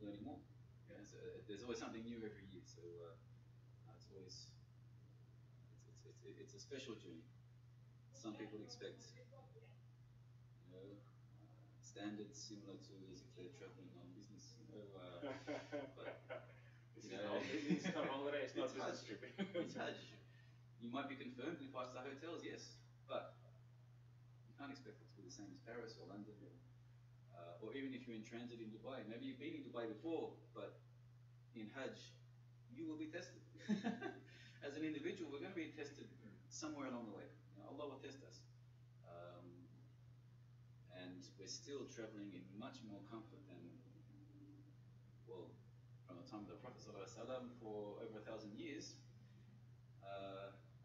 learning more. Yeah, so there's always something new every year. So it's always it's a special journey. Some people expect, you know, standards similar to as if they're traveling on business. You know, but you know, it's not holiday. It's not business trip. It's Hajj. You might be confirmed in five-star hotels, yes, but you can't expect it to be the same as Paris or London, or even if you're in transit in Dubai. Maybe you've been in Dubai before, but in Hajj, you will be tested. As an individual, we're going to be tested somewhere along the way. You know, Allah will test us. Um, and we're still traveling in much more comfort than, well, from the time of the Prophet ﷺ for over 1,000 years,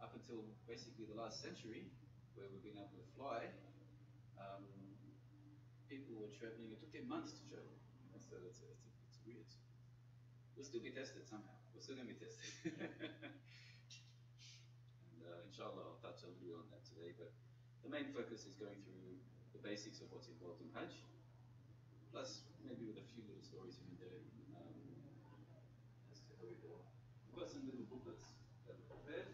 up until basically the last century, where we've been able to fly. Um, People were traveling, it took them months to travel. You know, so it's weird. We'll still be tested somehow. We're still going to be tested. And inshallah, I'll touch a little bit on that today. But the main focus is going through the basics of what's involved in Hajj, plus maybe with a few little stories here and there as to how we go. We've got some little booklets that we prepared.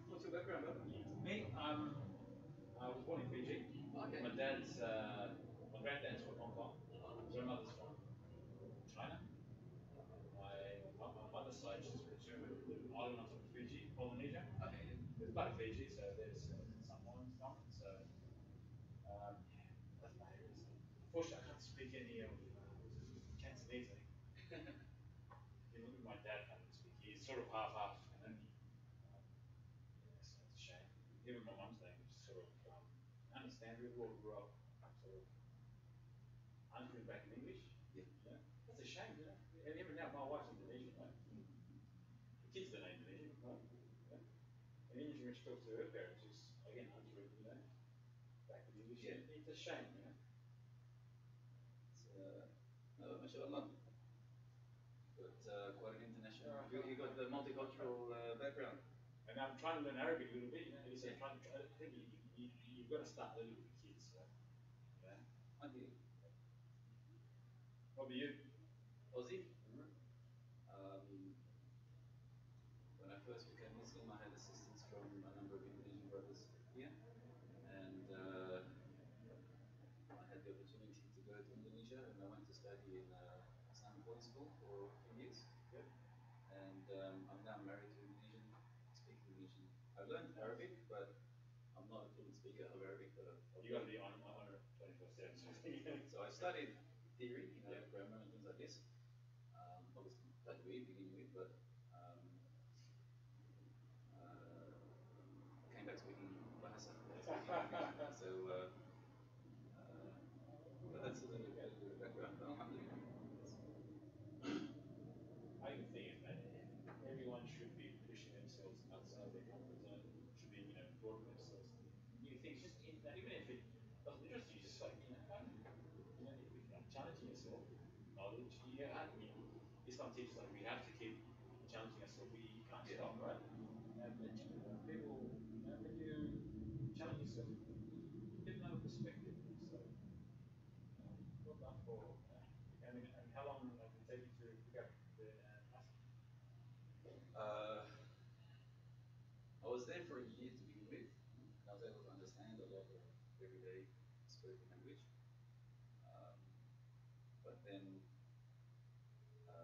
What's your background, brother? Me, I was born in Fiji. Okay. My granddad's from Hong Kong. My grandmother's from China. My mother's side, she's from the island of Fiji, Polynesia. Okay. There's part of Fiji, so there's some islands down. So, yeah, that's my heritage. Unfortunately, I can't speak any of Cantonese. If you look at my dad, can't speak. He's sort of half-half, and yeah, so it's a shame. Even my mum's language is sort of understand. We all grew up sort of answering back in English. Yeah. Yeah. That's a shame, you know. And even now, my wife's Indonesian, right? The kids don't know Indonesian, right? Yeah. And even when she talks to her parents, she's again answering, you know, back in English. Yeah. It's a shame, you know. It's, mashallah. But quite an international. You got the multicultural background. And I'm trying to learn Arabic a little bit, you know. So I'm trying to I think you've got to start early with the kids, so, yeah. I do. What about you? Aussie. Um, when I first became Muslim, I had assistance from a number of Indonesian brothers here, and I had the opportunity to go to Indonesia, and I went to study in Islamic boarding school for a few years. Good. And I'm now married to an Indonesian, speaking Indonesian. I've learned Arabic, but I'm not a fluent speaker of Arabic. But You got to be on 24/7. So I studied theory, you know, grammar and things like this. Obviously, tajweed beginning with, but came back speaking Bahasa. So, but that's a little bit of background. But alhamdulillah. I think that everyone should be pushing themselves outside their comfort zone, should be, you know, broadening themselves to new things. Just in that, even if it doesn't interest you, just like, you know, if you're challenging yourself, knowledge, Islam teaches that we have to keep challenging ourselves. We can't stop, right? And people, you know, when you challenge yourself, you get another perspective. So, well done for. I mean, and how long did it take you to pick up the class? I was there for a year to begin with, and I was able to understand a lot of everyday spoken language. Um, but then I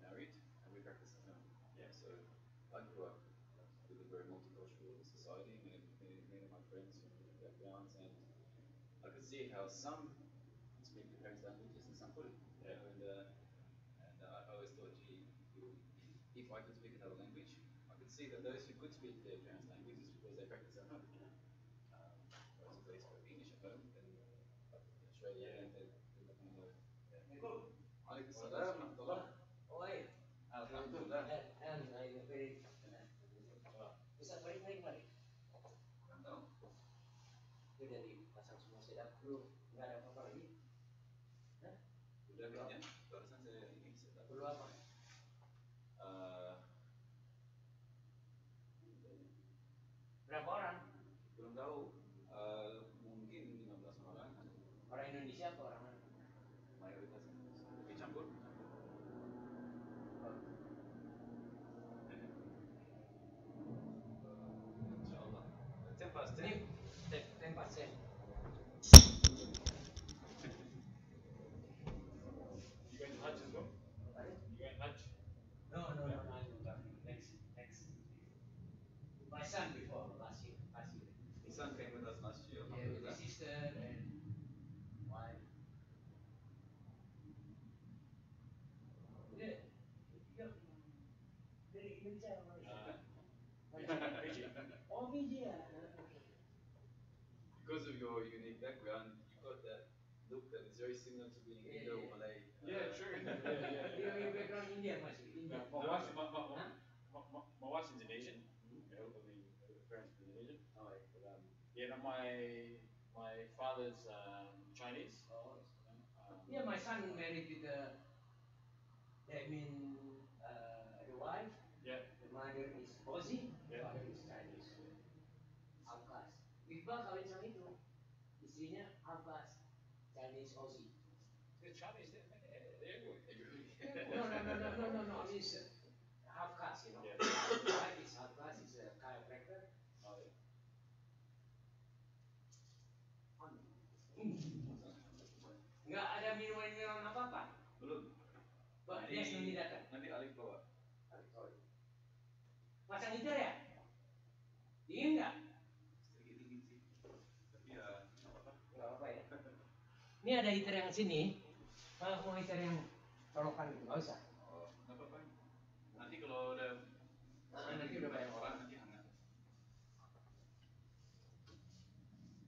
married, and we practiced at home. Yeah, so I grew up with a very multicultural society, many of my friends from different backgrounds, and I could see how some could speak their parents' languages and some couldn't. You know, and I always thought, gee, if I could speak another language, I could see that those who could speak their parents' languages because they practice at home. Whereas if they spoke English at home, then like in Australia, they're not going to know. Alaikum salam. Oi, Alhamdulillah. Bisa balik balik. Mantap. Itu dari pasang semua setup belum, nggak ada apa-apa lagi. Hah? Udah kayaknya, barusan saya ini setup. Perlu apa? Berapa orang? Belum tahu, mungkin 15 orang. 10%. You going to Hajj as well? Pardon? You going Hajj? No, I'm traveling next. My son before last year. His son came with us last year. Yeah, with Alhamdulillah. his sister and wife. Dia, dia dari Indonesia apa Malaysia? Fiji. Oh, Fiji ya. Because of your unique background, you've got that look that is very similar to being Yeah, Indo yeah. Malay. Yeah, true. Yeah. Your background Indian masih Indian. My wife's Huh? my wife's Indonesian. Hmm? I mean, her parents are Indonesian. Oh, yeah. But yeah, no, my father's Chinese. Oh, yeah, my son married with that mean the wife, Yeah. the mother is Aussie, Yeah. father is Chinese. Half caste. Iqbal kawin sama itu, istrinya half caste, Chinese Aussie. The Chinese, they're everywhere. No. I mean, it's half caste, you know. Yeah. The wife is half caste, is a chiropractor. Oh, yeah. Nggak ada minuman apa-apa. Belum. Dia sendiri datang. Nanti Alif bawa. Pasang heater ya? Dingin nggak? Sedikit dingin sih. Tapi ya nggak apa-apa. Nggak apa ya. Ini ada heater yang sini. Mau heater yang colokan gitu, nggak usah. Oh, nggak apa-apa. Nanti kalau udah Nanti udah banyak orang. nanti hangat.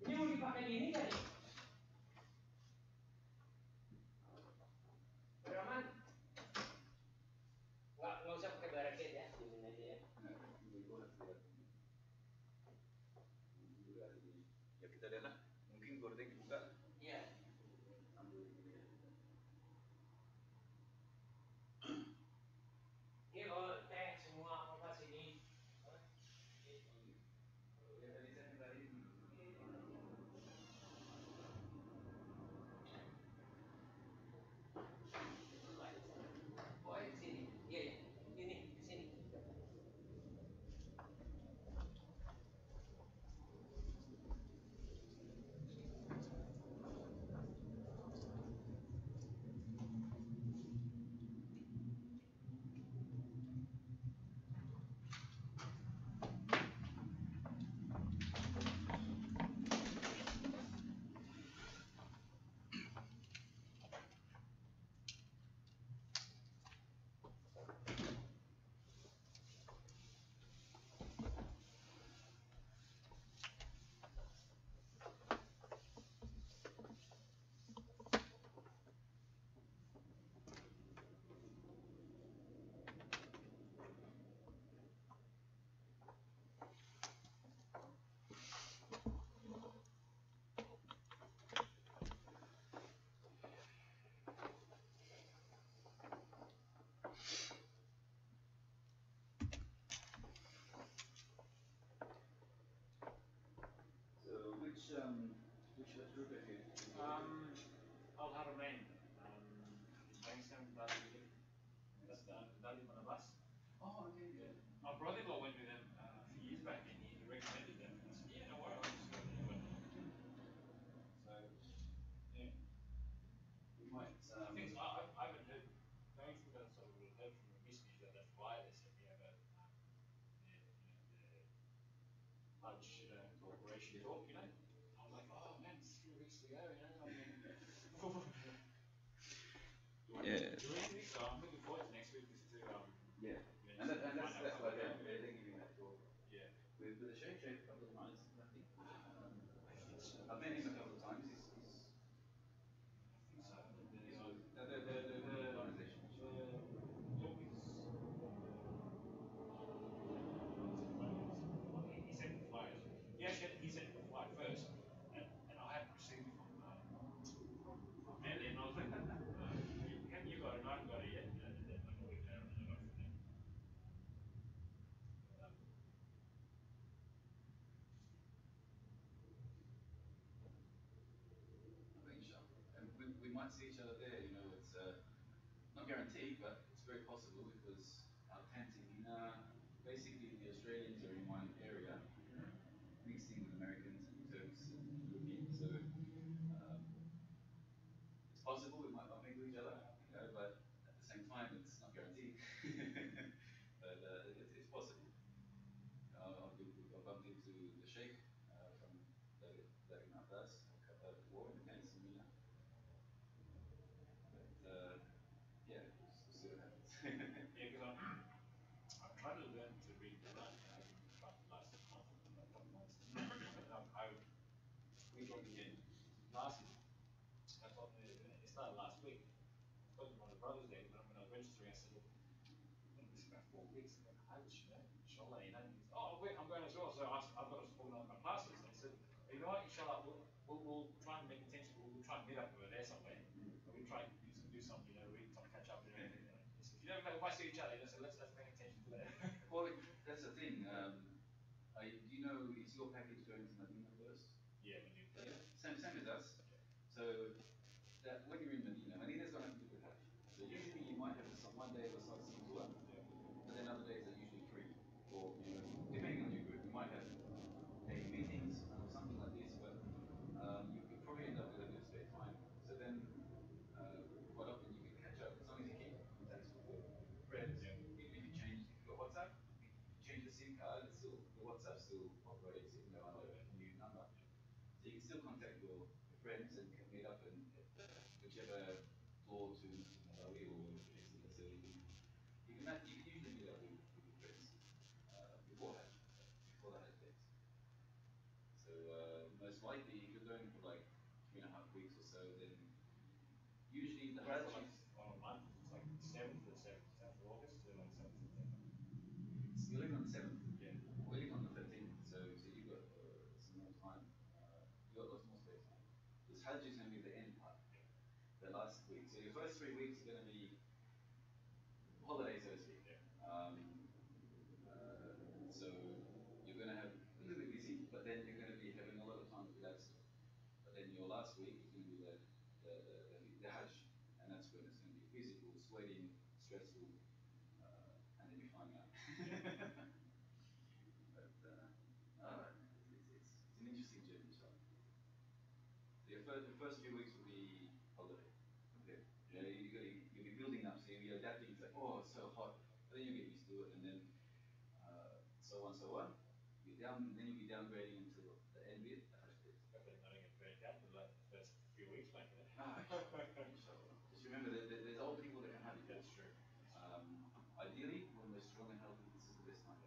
Ini mau dipakai di ini nggak nih? Beraman? Nggak usah pakai baraket ya, dingin aja ya. Ibu harus lihat. Juga ini. Ya kita lihat lah. Mungkin gorden dibuka. Iya. Ambil ini. Ini kalau teh semua apa sini? Ya tadi saya kembali. Oh, di sini. Iya. Ini ke sini. Which group are you? Al Haramain. Bankstown Dali. That's Dali Manabas. Oh, okay. Yeah. My brother-in-law went with them a few years back, and he recommended them. I said, yeah, no worries, I'll just go there. So, yeah. We might. Things I haven't heard. The only thing that I sort of heard from them recently is that that's why they said we have the Hajj corporation talk. I was like, oh man, it's 3 weeks to go. Yeah. 2 weeks, so I'm looking forward to next week to Yeah. And that's why they're giving that talk. Yeah. With the Sheikh a couple of times, I think. I've met him a couple of times. He's the organization. He sent the flyers. He sent the flyer first, and I hadn't received it from Nelly, and I was like, have you got it? I haven't got it yet. And then I got it from them. And we might see each other there. It's not guaranteed, but it's very possible because our tent in Mina, basically the Australians are in one area, mixing with Americans and Turks and Yeah, because I'm trying to learn to read the Quran, and I've been trying for the last month, a couple of months. We joined again last year. I told them it started last week. I told them one of the brothers there when I was registering. I said, look, I'm going to miss about 4 weeks. I'm going to Hajj, inshallah, And he said, oh, wait, I'm going as well. So I've got to organize my classes. And he said, you know what, inshallah, we'll try and make intention. We'll try and meet up over there somewhere. And we'll try and do some, read some catch up. He said, we might see each other. So let's make intention for that. Well, that's the thing. Do you know, is your package going to Medina first? Yeah, when you. Yeah, same as us. So that when you're in Medina, Medina's got nothing to do with Hajj. So usually you might have some one day of a sightseeing tour, but then other days are usually free. Or depending on your group, you might have daily meetings or something like this, but you probably end up with a bit of spare time. So then quite often you can catch up as long as you keep contacts with your friends. Yeah. Even if you've got WhatsApp, you change the SIM card, the WhatsApp still operates even though I know a new number. So you can still contact your friends and meet up and whichever floor to Nabawi or Exeter. So you can usually meet up with your friends before the Hajj days. So most likely, if you're going for like 3.5 weeks or so, then usually the Hajj is on a month. It's like 7th of August to like 7th of September. you're leaving on the 7th. Yeah. We're leaving on the 13th, so you've got some more time. You've got lots more spare time. This Hajj is going to be the end part, the last week. So your first 3 weeks are going to be holidays, so to speak. Yeah. So you're going to have a little bit busy, but then you're going to be having a lot of time to relax. But then your last week is going to be the Hajj, and that's when it's going to be physical, sweating, stressful, and then you're flying out. But it's an interesting journey, inshallah. So the first few weeks will be holiday. Okay. You'll be building up, so you'll be adapting. It's like, oh, it's so hot. But then you get used to it, and then so on, so on. And then you'll be downgrading until the end bit, the Hajj bit. But then I don't get burnt out for the first few weeks like that. Inshallah. Just remember that there's old people that can have it. That's true. Ideally, when we're strong and healthy, this is the best time.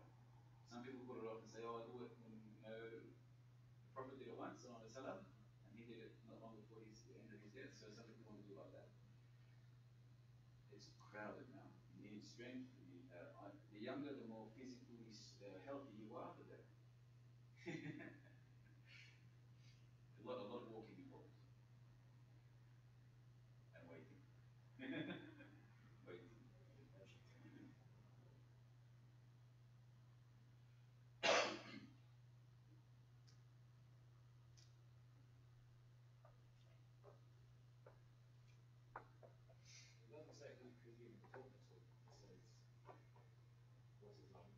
Some people put it off and say, oh, I do it when, the Prophet did it once, and he did it not long before the end of his death, so some people want to do like that. It's crowded now. You need strength. The younger, the more physically healthy you are, the better. a lot of walking involved. And waiting. Waiting. It doesn't say who's even talking to. It says, what's his name?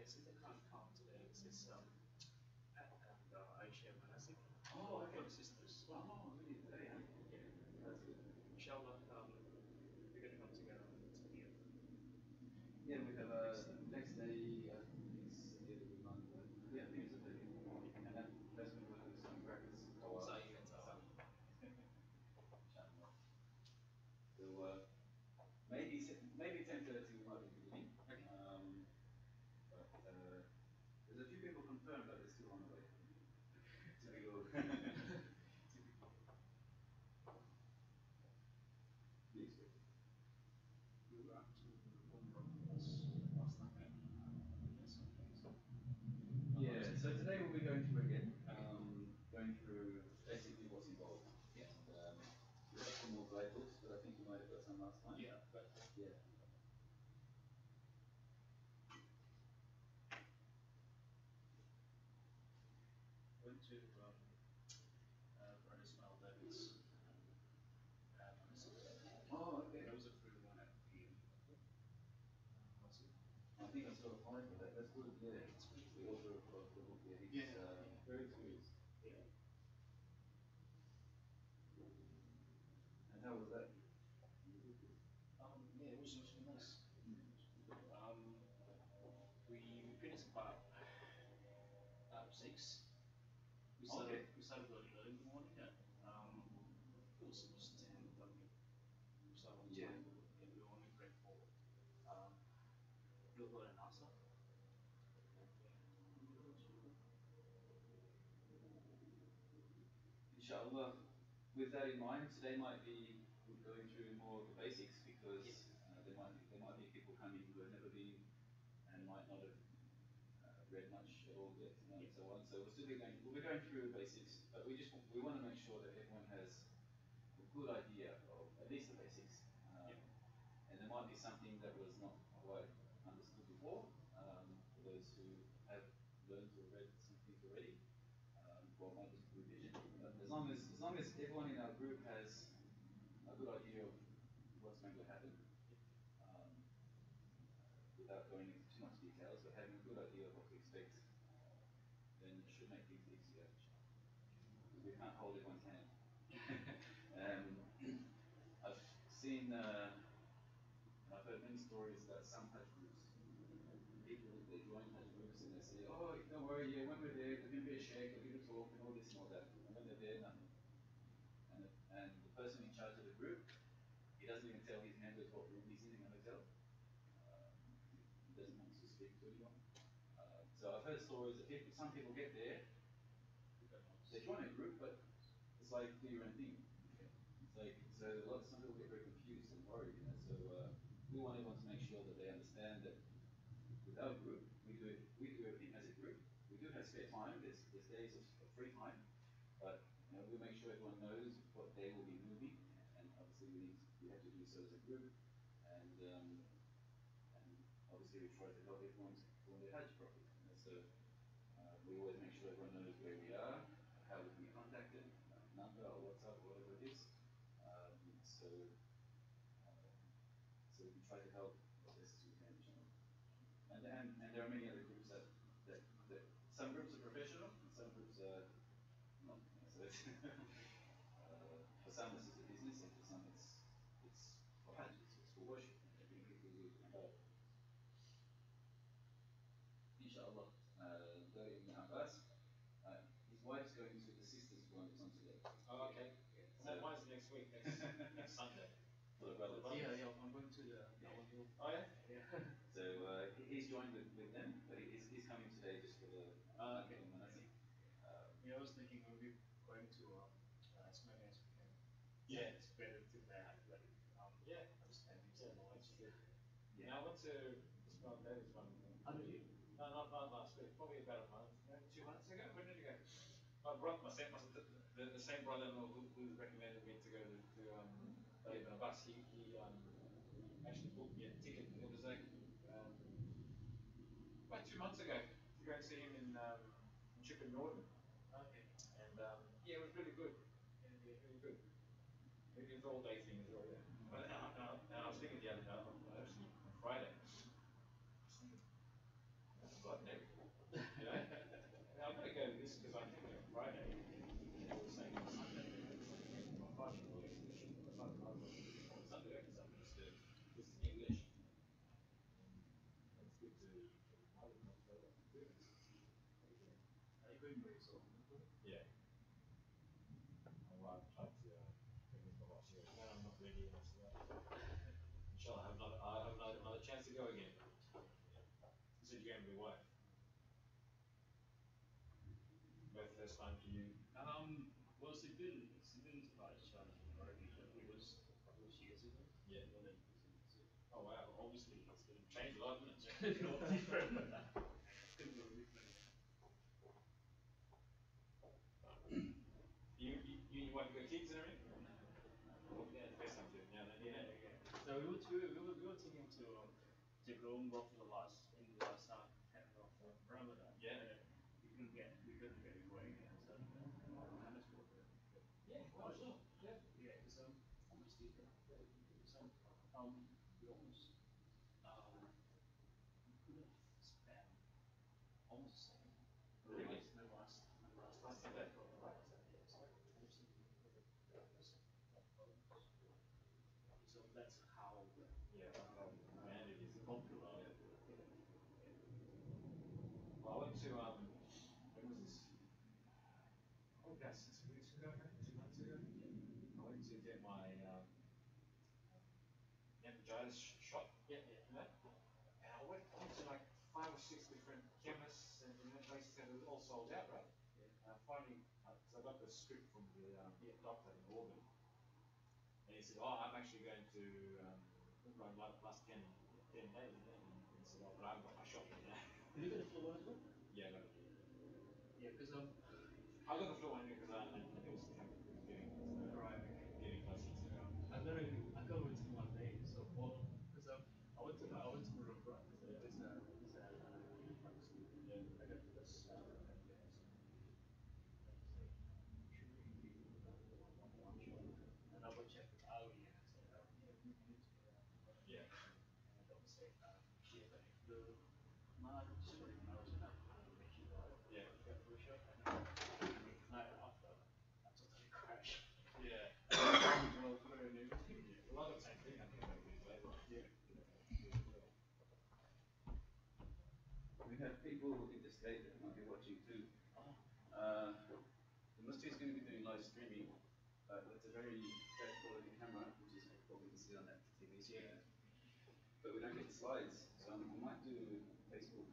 Since I can't come today, Pat and Aisha and Manasik, Oh, okay. brother sisters. Oh, really? Today, huh? Yeah. That's good. Inshallah, we're going to come together on the 20th. Yeah, we have next day, I think it's the end of the month. Yeah, I think it's the 30th. And that's when we'll do some practice. So you can tell. Inshallah. So maybe 10:30 we might be beginning. Okay. But there's a few people confirmed, but they're still on the way. Typical. Typical. Be expected. We were up to Umrah last night. Yes, okay. Yeah, so today we'll be going through again, going through basically what's involved. Yeah. And we have some more guidebooks, but I think you might have got some last time. Yeah, but Yeah. went to Brother Ismail David's Manasik. Oh, okay. That was a free one at the Masjid. I think I saw a flyer for that. That's good. Yeah. It's really The good. author of the book. Yeah, he's Yeah, very experienced. yeah. And how was that? Yeah, it was really nice. Mm. We finished about 6. Okay. We started really early in the morning. Yeah. It was 10, but we started on Yeah. time. And we only break for Dhuhr and Asr. And yeah, it was really good. Inshallah, with that in mind, today might be going through more of the basics because Yeah. there might be people coming who have never been and might not have read much at all yet, and Yeah. so on. So we'll be going through the basics, but we want to make sure that everyone has a good idea of at least the basics. Yeah. And there might be something that was not quite understood before for those who have learned or read some things already. Well, might just revision. But as long as everyone in our group has a good idea of what's going to happen, um, without going into too much details, but having a good idea of what to expect, then it should make things easier. Because we can't hold everyone's hand. I've seen, and I've heard many stories about some Hajj groups. People, they join Hajj groups and they say, oh, don't worry, yeah, when we're there, there's going to be a sheikh, we'll give a talk and all this and all that. And when they're there, nothing. And the person in charge of the group, he doesn't even tell his members what room he's in the hotel. He doesn't want to speak to anyone. So I've heard stories that some people get there, they join a group, but it's like do your own thing. It's like some people get very confused and worried, So we want everyone to make sure that they understand that with our group, we do everything as a group. We do have spare time. There's days of free time, but we make sure everyone knows what day we'll be moving, and obviously we have to do so as a group, and obviously we try to help everyone to perform their Hajj properly. So we always make sure everyone knows where we are, how we can be contacted, number or WhatsApp or whatever it is. So we can try to help as best as we can. And there are many other groups that some groups are professional and some groups are not. So it's for some this is a business, and for some it's for Hajj, it's for worship. Bring people with Inshallah, Ibn Abbas, his wife's going to the sisters one on today. Oh, okay. Yeah. So, mine's next week, next Sunday. For the brothers. Yeah, I'm going to the Hill. Oh, yeah? Yeah. So he's joined with them, but he's coming today just for the okay. Manasik. Yeah, I was thinking maybe going to as many as we can. Yeah, it's better to that, but yeah, understanding some noise. Yeah. Now I went to Ismail David's one. How did you? No, not last week. Probably about a month, 2 months ago. When did you go? My brother, the same brother-in-law who recommended me to go to Ibn Abbas. He actually booked me a ticket, and it was like about 2 months ago to go and see him in Chippen Norton. Okay. And yeah, it was really good. Yeah, really good. It was all day thing as well, yeah. But and I was thinking the other day, actually on Friday, I was thinking, I forgot Yeah. Well, I've tried to convince my wife. She goes, "No, I'm not ready." And I said, "Well, inshallah, I have another chance to go again." You said you're going with your wife. Both first time for you. Well, Sirin's like already. It was years ago. Yeah. When it was in Brazil. Oh wow. Obviously, it's been Changed a lot, didn't it? a lot different. Couldn't go different. You and your wife got kids and everything? No, Oh, yeah, the first time too. Yeah, yeah, yeah. So we were thinking to go for the last in the last kind of Ramadan. Yeah. We couldn't get it going, and so managed to work it. Yeah, well, sure. Yeah. Yeah, because almost different. Because we almost we could have spent almost the same. Really? My last Last time Sunday? right, yeah, it's like almost so that's how Yeah, how demanded is it? popular. Yeah. Yeah, yeah. Well, I went to when was this? Oh, about 6 weeks ago, maybe 2 months ago. I went to get my meningitis shot. Yeah, yeah, You know? yeah. And I went to like 5 or 6 different chemists and places that it was all sold out, right? Yeah. And I finally, because I got the script from the doctor in Auburn, and he said, "Oh, I'm actually going to run last 10 days," you know? And he said, "Oh, but I haven't got my shot yet." You know? Did you get the flu one as well? Yeah, I got it. Yeah, because I got the flu one because I knew it was coming. It was right, okay. getting closer to. I got it in 1 day. So because I went to Morocco because there's a healing practice. Yeah. I got the first meningitis. And it's like, should we give you one shot? And I will check with Ali and I said, yeah, you need to get one. Yeah. And the doctor said, she has got a flu. No, she got it. I was like, make sure you got it. Yeah. Get flu shot. And then the night after, I totally crashed. Yeah. Well, flu and everything. Yeah. Well, I got the same thing. I think about a week later. Yeah. We have people interstate that might be watching too. Oh, The Mufti is going to be doing live streaming. That's a very bad quality camera, which is what we can see on that TV screen. yeah. But we don't get the slides, so we might do Facebook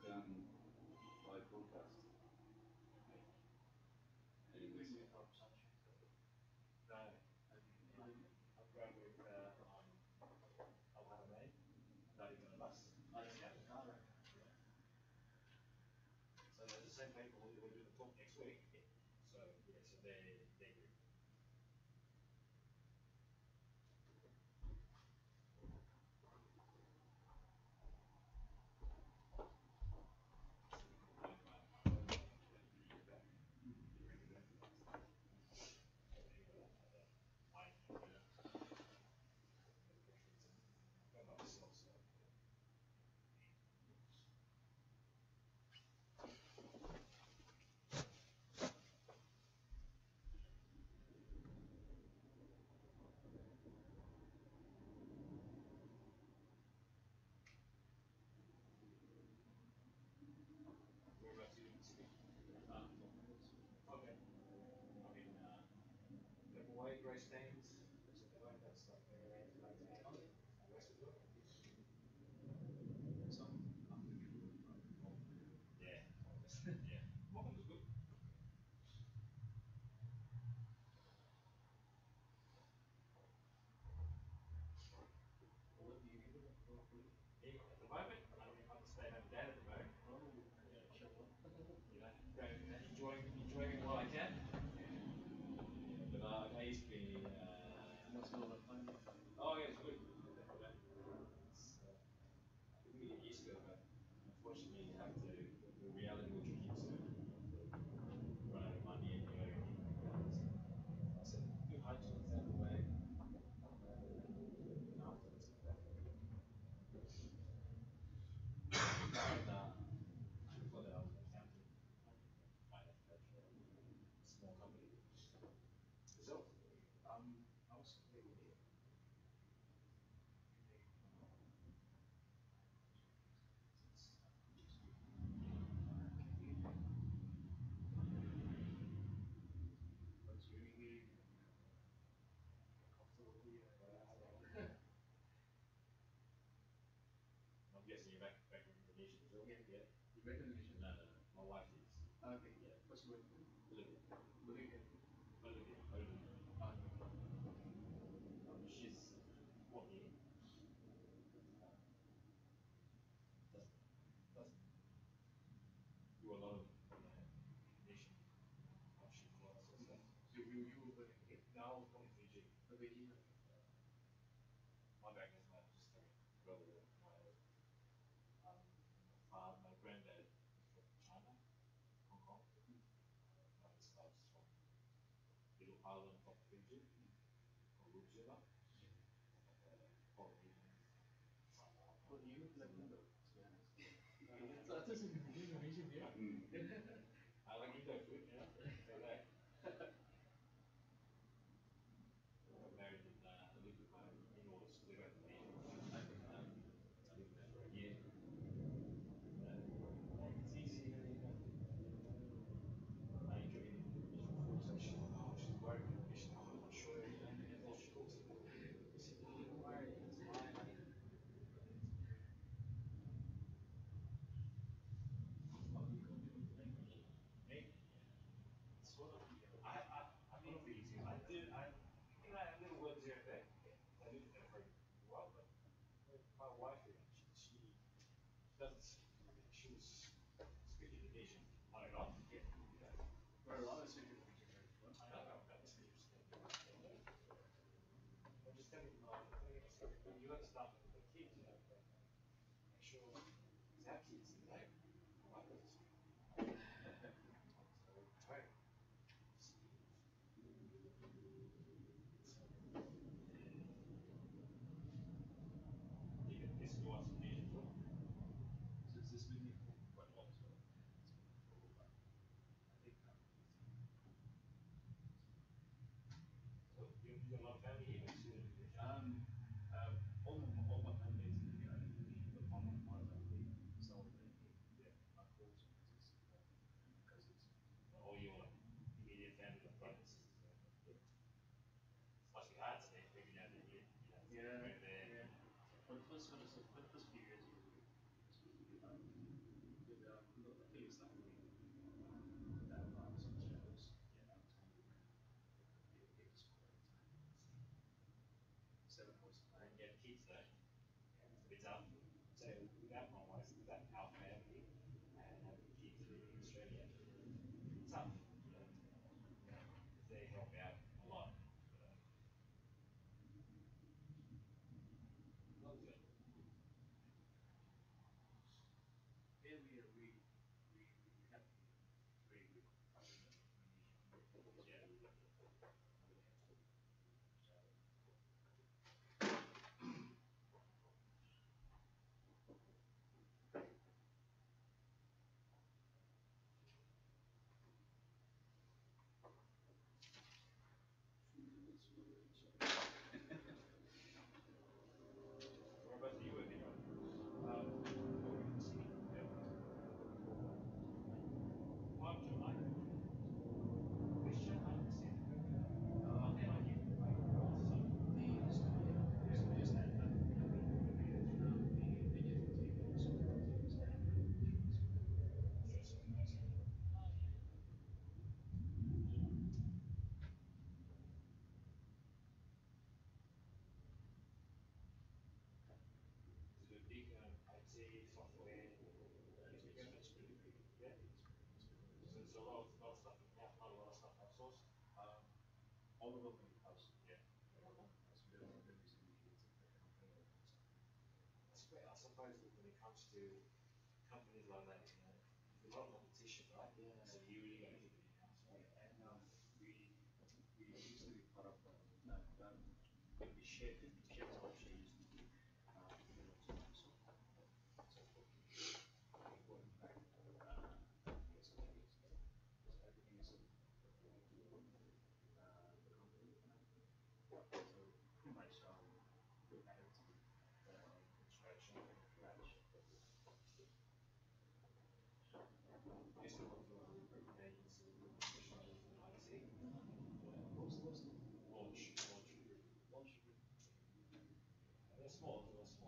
live broadcast. Okay. Are you And going with Sunshine? No, Have you? I'm going with Al Haramain. Not even a bus. Oh, that's yeah. All right. Yeah. So they're the same people who will do the talk next week. So yeah, so they're good. Whereabouts are you in the city? Okay. I'm in Pebbleway, Greystanes. That's like Oh, yeah. west as well. some after people from home. Yeah. Yeah. Morecambe was good. What do you do locally? Me, at the moment, I'm staying home with Dad at the moment. Oh, Yeah. inshallah. You know, going, enjoying it while I can. Yeah, but I used to be. Must know the fun. Oh yeah, it's good. You know, it's, you can get used to it, but unfortunately, you have to. The reality will kick in soon. You run out of money and you got to go keep moving around. So I said, do Hajj once out of the way, and afterwards come back. And before that, I was an accountant, finance manager at a small company. Yourself? I was away in the Recognition? No, no, no. My wife is. Okay. Yeah. What's your wife's name? Olivia. Olivia. Olivia. Olivia. Okay. She's one year, but doesn't doesn't do a lot of recognition function for us or stuff. You were born in here? No, I was born in Fiji. Oh, Fiji, okay. My background's my just brother, my father, my granddad is from China, Hong Kong. My spouse is from little island of Fiji, called Rupsula, Polynesian, Well, you look like Indo, to be honest. That doesn't mention here. I like Indo food, yeah. Say that. Got married in, I lived with my in-laws, they got Indonesian. Okay. I lived there for a year. It's easy, I enjoy eating Indonesian food, so she's worried with Indonesian, I'm not sure, and all she cooks it. I said, no, don't worry, it's fine, honey. Oh, you come in with the language? Me? Sort of. I'm not easy. I do. A little words here and there. I lived there for a while, but my wife, she doesn't. She was speaking Indonesian on and off. Yeah. We're a lot of speakers in Japan. I know. That's interesting. I'm just telling myself, you got to start with the kids. Make sure it's our kids. They my wife doesn't speak. So try to speak. This is what's Indonesian for. So this been here for quite a while as well. It's been here for about, I think now 15 So you got a lot of family here. years. All my family is in the island, but my family, some of them in Yeah. uncles, aunties, and cousins. All your immediate family, like brothers and sisters. Yeah. Must be hard to make every now and then, Yeah, go there. yeah. For the first few years, it was really hard because the thing is like that so much travels. Yeah. Time with them, they just quality time. 7 hours a When night. you have kids though, Yeah. it's a bit tough. So without my wife, without our family, and having kids living in Australia, it's tough, because they help out a lot. As long as you Yeah, we have very good communication because yeah. we have to travel. That's what we're Whereabouts are you working, right? over in the city. Yeah. Tonight. Oh, Jamaica. Where's Jamaica? Okay, Not here. the studio. The studio is at they just take so things and Is it a big IT software together? it's pretty big. Yeah. It's pretty big. So there's a lot of stuff in house, not a lot of stuff outsourced. Um, all of them in house. Yeah. It's very syndicated the company and stuff. That's great. I suppose that when it comes to companies like that, there's a lot of competition, right? Yeah. So you really got to keep it in house, right? Yeah, and we used to be part of we shared culture used to be developed to Microsoft. So going back I guess 10 years ago. So everything is moving to the company now. So pretty much with everything from scratch. I used to work for a recruitment agency that specializes in IT. What's the name? Launch recruitment. Launch recruitment. They're small agency.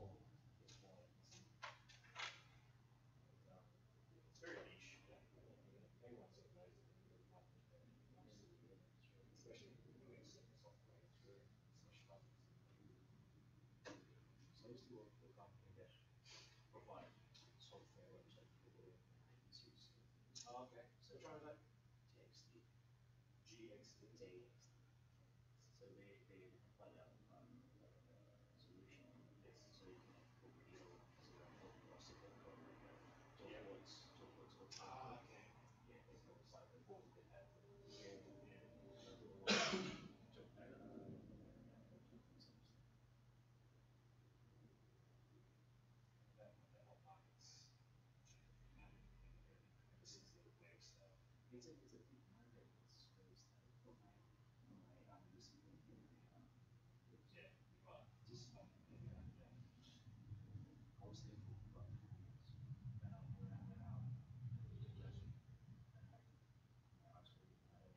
used to work for a company that provide software website for agencies. Oh, okay. So Which one was that? TXT. GXT. TXT. So they provide a solution. Yes. So you can book your possible for job Yeah. boards, or Ah, okay. yeah, they provide the What was it had? yeah, Yeah. job some stuff. That whole market's ever since the web stuff. It's a big market. It's very stable. From my recent opinion, Yeah. But just yeah. I was there for about 4 years. Then I went out last week, and I actually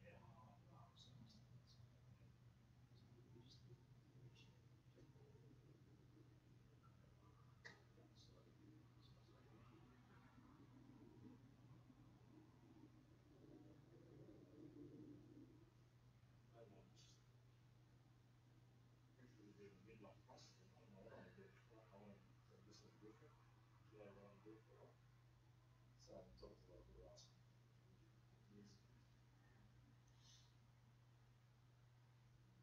Yeah. wow, so much stuff. So we just do innovation, job board, kind of stuff like that. I don't know. Usually doing the midlife crisis. I don't know what I want to do. I want to do something different. Yeah, what I want to do for a while. So I'm talking to a lot of people asking me years ago.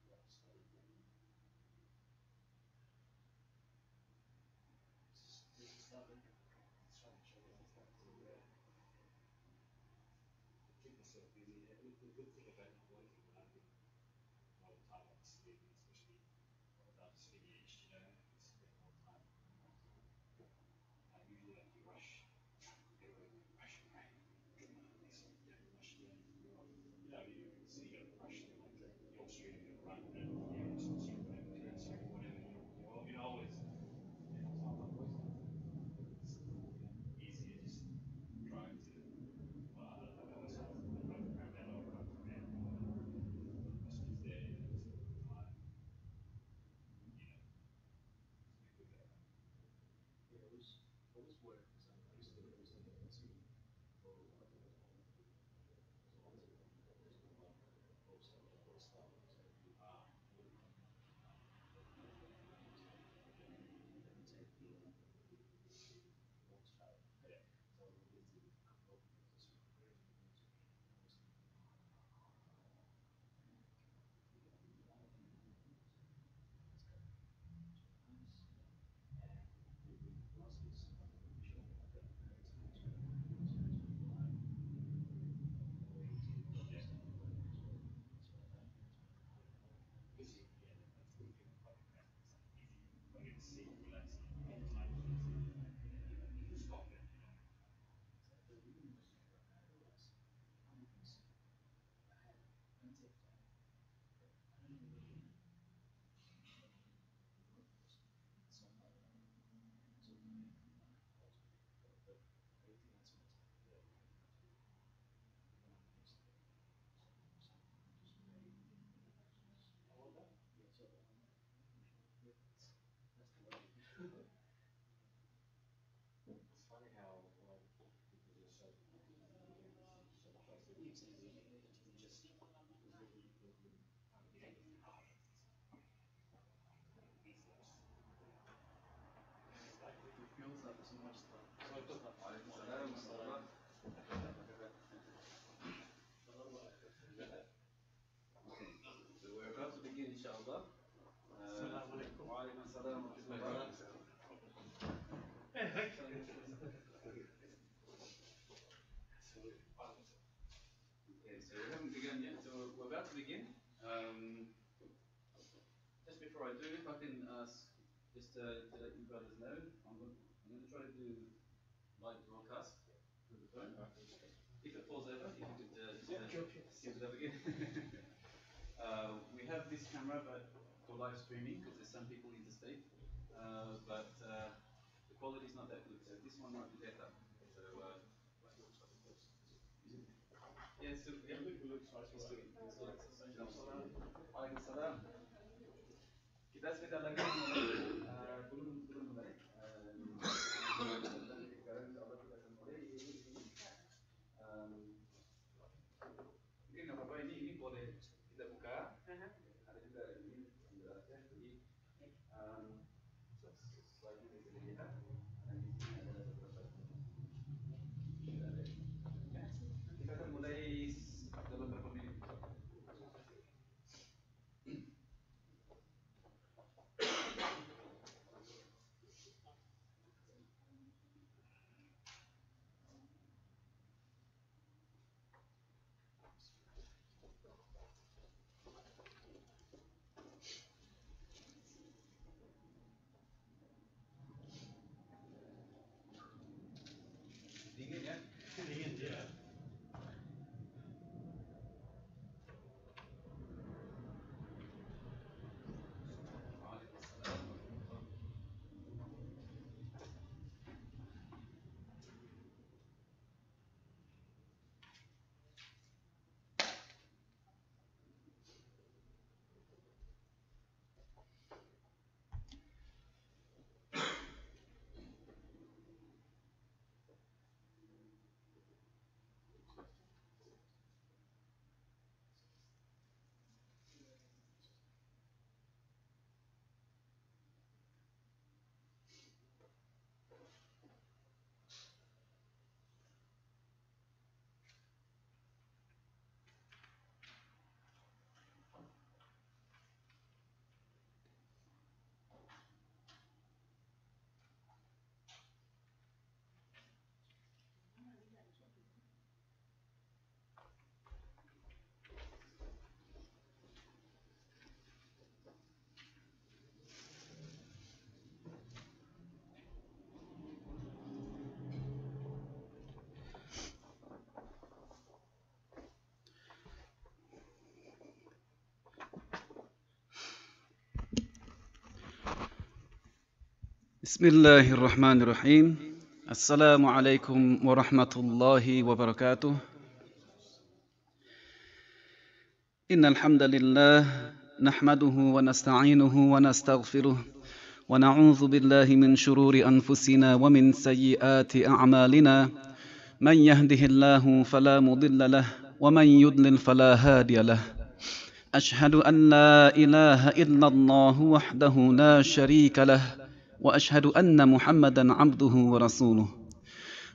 What I studied. It's just not looking. It's trying to show off to keep myself busy. The good thing about not working when I've been all the time, obviously, especially once I've finished, you spend more time on my time. Usually like you rush, everybody like rush right, this one, yeah, rush there. You say you gotta rush there, like you're straight, you're gonna run, yeah, so whatever, turn whatever, always, so I'm always it's, easier just trying to, well, I don't know myself, I drive around that or drive around, customers there, spend more time, it's a bit quicker. Yeah, it was work because I used to live in Sweden for quite a long time. So I was doing a lot of post-doctoral stuff. So I did Ah, working stuff. And then it's the long strike. yeah, So we visited a couple of places. So originally went to Vienna, then I was in Prague, it's very nice. And with the classes, showing I got credits in Sweden. So I was in Prague for 18 months and Prague as well. So I spent because that's the good thing about public transport. It's like easy, like it's safe, relaxing, anytime you need to. You can stop it, exactly. Even in Geneva, I realized how many things I had plenty of time. But I didn't really work because somehow took me out of it. But everything I spent time there, I didn't have to run yesterday. So I just pay and just all of that. yeah, so yeah, that's the way. It's funny how people just so so trusted. It's easy. You just you kind of get anything hard. Easy. It feels like so much stuff. So much So stuff. وعليكم السلام ورحمة الله. Okay, so we're about to begin, inshallah. Assalamu alaikum. وعليكم السلام ورحمة الله. Okay, so we haven't begun yet. So we're about to begin. Just before I do, if I can ask, just to let you brothers know, I'm going to try to do live broadcast through the phone. If it falls over, if you could skip it up again. We have this camera, but for live streaming, because there's some people interstate. But the quality is not that good, so this one might be better. So yeah, it's still yeah. Waalaikumsalam. Kita sebentar lagi mulai, belum mulai. Sekarang insyaallah kita akan mulai di sini. Mungkin nggak apa-apa ini boleh kita buka. Ada juga ini penjelasan. Jadi slide بسم الله الرحمن الرحيم السلام عليكم ورحمة الله وبركاته إن الحمد لله نحمده ونستعينه ونستغفره ونعوذ بالله من شرور أنفسنا ومن سيئات أعمالنا من يهده الله فلا مضل له ومن يضلل فلا هادي له أشهد أن لا إله إلا الله وحده لا شريك له وأشهد أن محمدا عبده ورسوله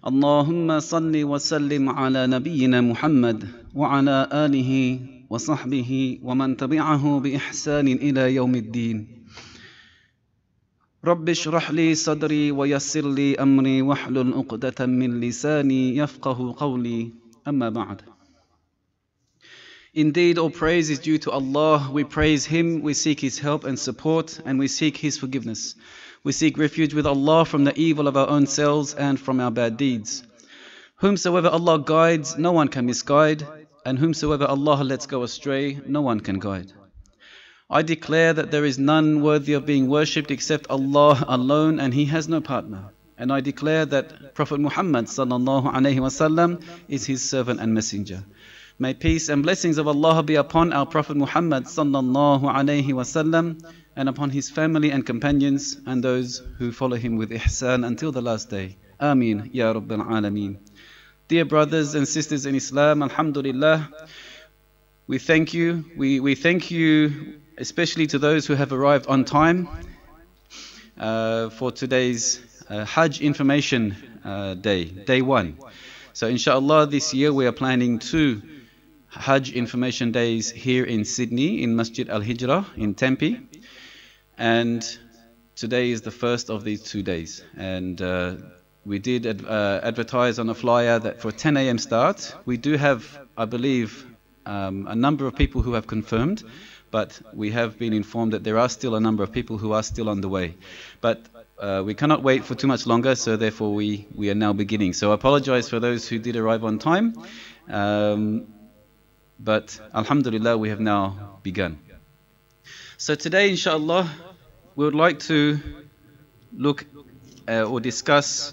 اللهم صل وسلم على نبينا محمد وعلى آله وصحبه ومن تبعه بإحسان إلى يوم الدين رب اشرح لي صدري ويسر لي أمري واحلل عقدة من لساني يفقه قولي أما بعد. Indeed, all praise is due to Allah. We praise Him, we seek His help and support, and we seek His forgiveness. We seek refuge with Allah from the evil of our own selves and from our bad deeds. Whomsoever Allah guides, no one can misguide, and whomsoever Allah lets go astray, no one can guide. I declare that there is none worthy of being worshipped except Allah alone, and He has no partner. And I declare that Prophet Muhammad sallallahu alaihi wasallam is His servant and messenger. May peace and blessings of Allah be upon our Prophet Muhammad sallallahu alaihi wasallam and upon his family and companions and those who follow him with ihsan until the last day. Ameen ya Rabbil Alameen. Dear brothers and sisters in Islam, alhamdulillah, we thank you. We thank you especially to those who have arrived on time for today's Hajj Information Day, Day 1. So inshallah this year we are planning 2 Hajj Information Days here in Sydney, in Masjid Al-Hijrah in Tempe. And today is the first of these 2 days. And we did advertise on a flyer that for 10 a.m. start. We do have, I believe, a number of people who have confirmed, but we have been informed that there are still a number of people who are still on the way. But we cannot wait for too much longer, so therefore we are now beginning. So I apologize for those who did arrive on time. But alhamdulillah, we have now begun. So today, inshallah, we would like to look or discuss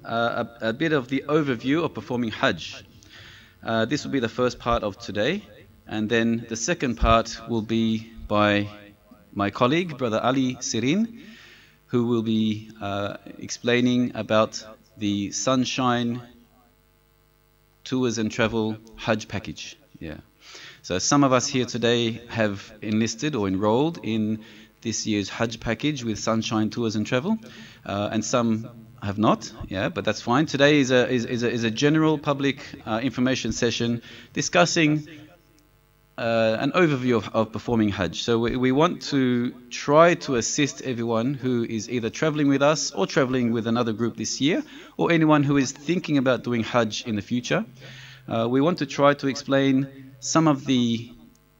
a bit of the overview of performing Hajj. This will be the first part of today, and then the second part will be by my colleague, Brother Ali Sirin, who will be explaining about the Sunshine Tours and Travel Hajj package. Yeah. So some of us here today have enlisted or enrolled in this year's Hajj package with Sunshine Tours and Travel, and some have not. Yeah, but that's fine. Today is a general public information session discussing an overview of performing Hajj. So we want to try to assist everyone who is either traveling with us or traveling with another group this year, or anyone who is thinking about doing Hajj in the future. We want to try to explain some of the,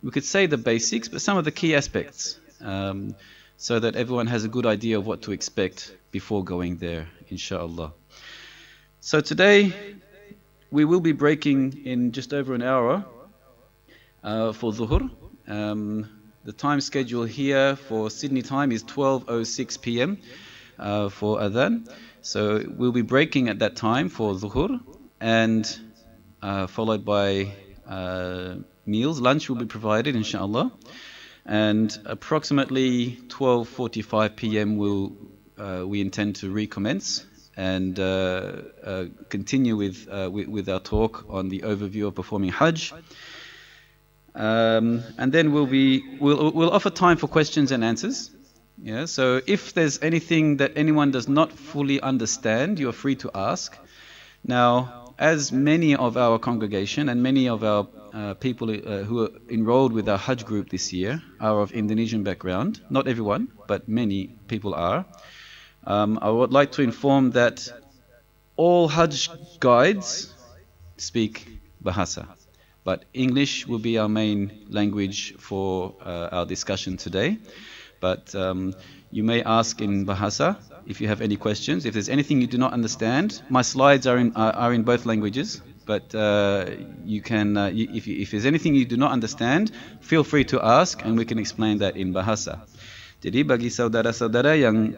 we could say the basics, but some of the key aspects, so that everyone has a good idea of what to expect before going there, inshallah. So today we will be breaking in just over an hour for Dhuhr. The time schedule here for Sydney time is 12:06 p.m. For Adhan. So we'll be breaking at that time for Dhuhr, and followed by meals. Lunch will be provided, inshallah. And approximately 12:45 p.m. we intend to recommence and continue with our talk on the overview of performing Hajj. And then we'll offer time for questions and answers. Yeah. So if there's anything that anyone does not fully understand, you're free to ask. Now, as many of our congregation and many of our people who are enrolled with our Hajj group this year are of Indonesian background, not everyone, but many people are, I would like to inform that all Hajj guides speak Bahasa, but English will be our main language for our discussion today. But you may ask in Bahasa if you have any questions. If there's anything you do not understand, my slides are in both languages. But you can, if there's anything you do not understand, feel free to ask, and we can explain that in Bahasa. Jadi bagi saudara-saudara yang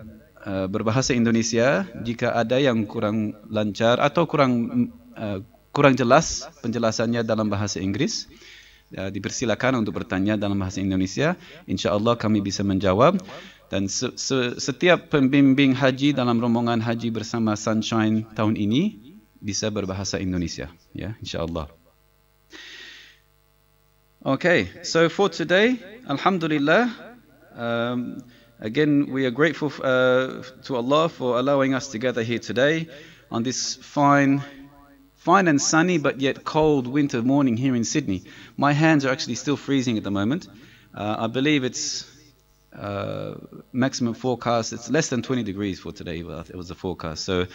berbahasa Indonesia. Jika ada yang kurang lancar atau kurang jelas penjelasannya dalam bahasa Inggris, dipersilakan untuk bertanya dalam bahasa Indonesia. InsyaAllah kami bisa menjawab. Dan setiap pembimbing haji dalam rombongan haji bersama Sunshine tahun ini bisa berbahasa Indonesia, ya, insyaAllah. Okay, so for today, Alhamdulillah, again we are grateful to Allah for allowing us to gather here today on this fine and sunny but yet cold winter morning here in Sydney. My hands are actually still freezing at the moment. I believe it's maximum forecast, it's less than 20 degrees for today, it was the forecast. So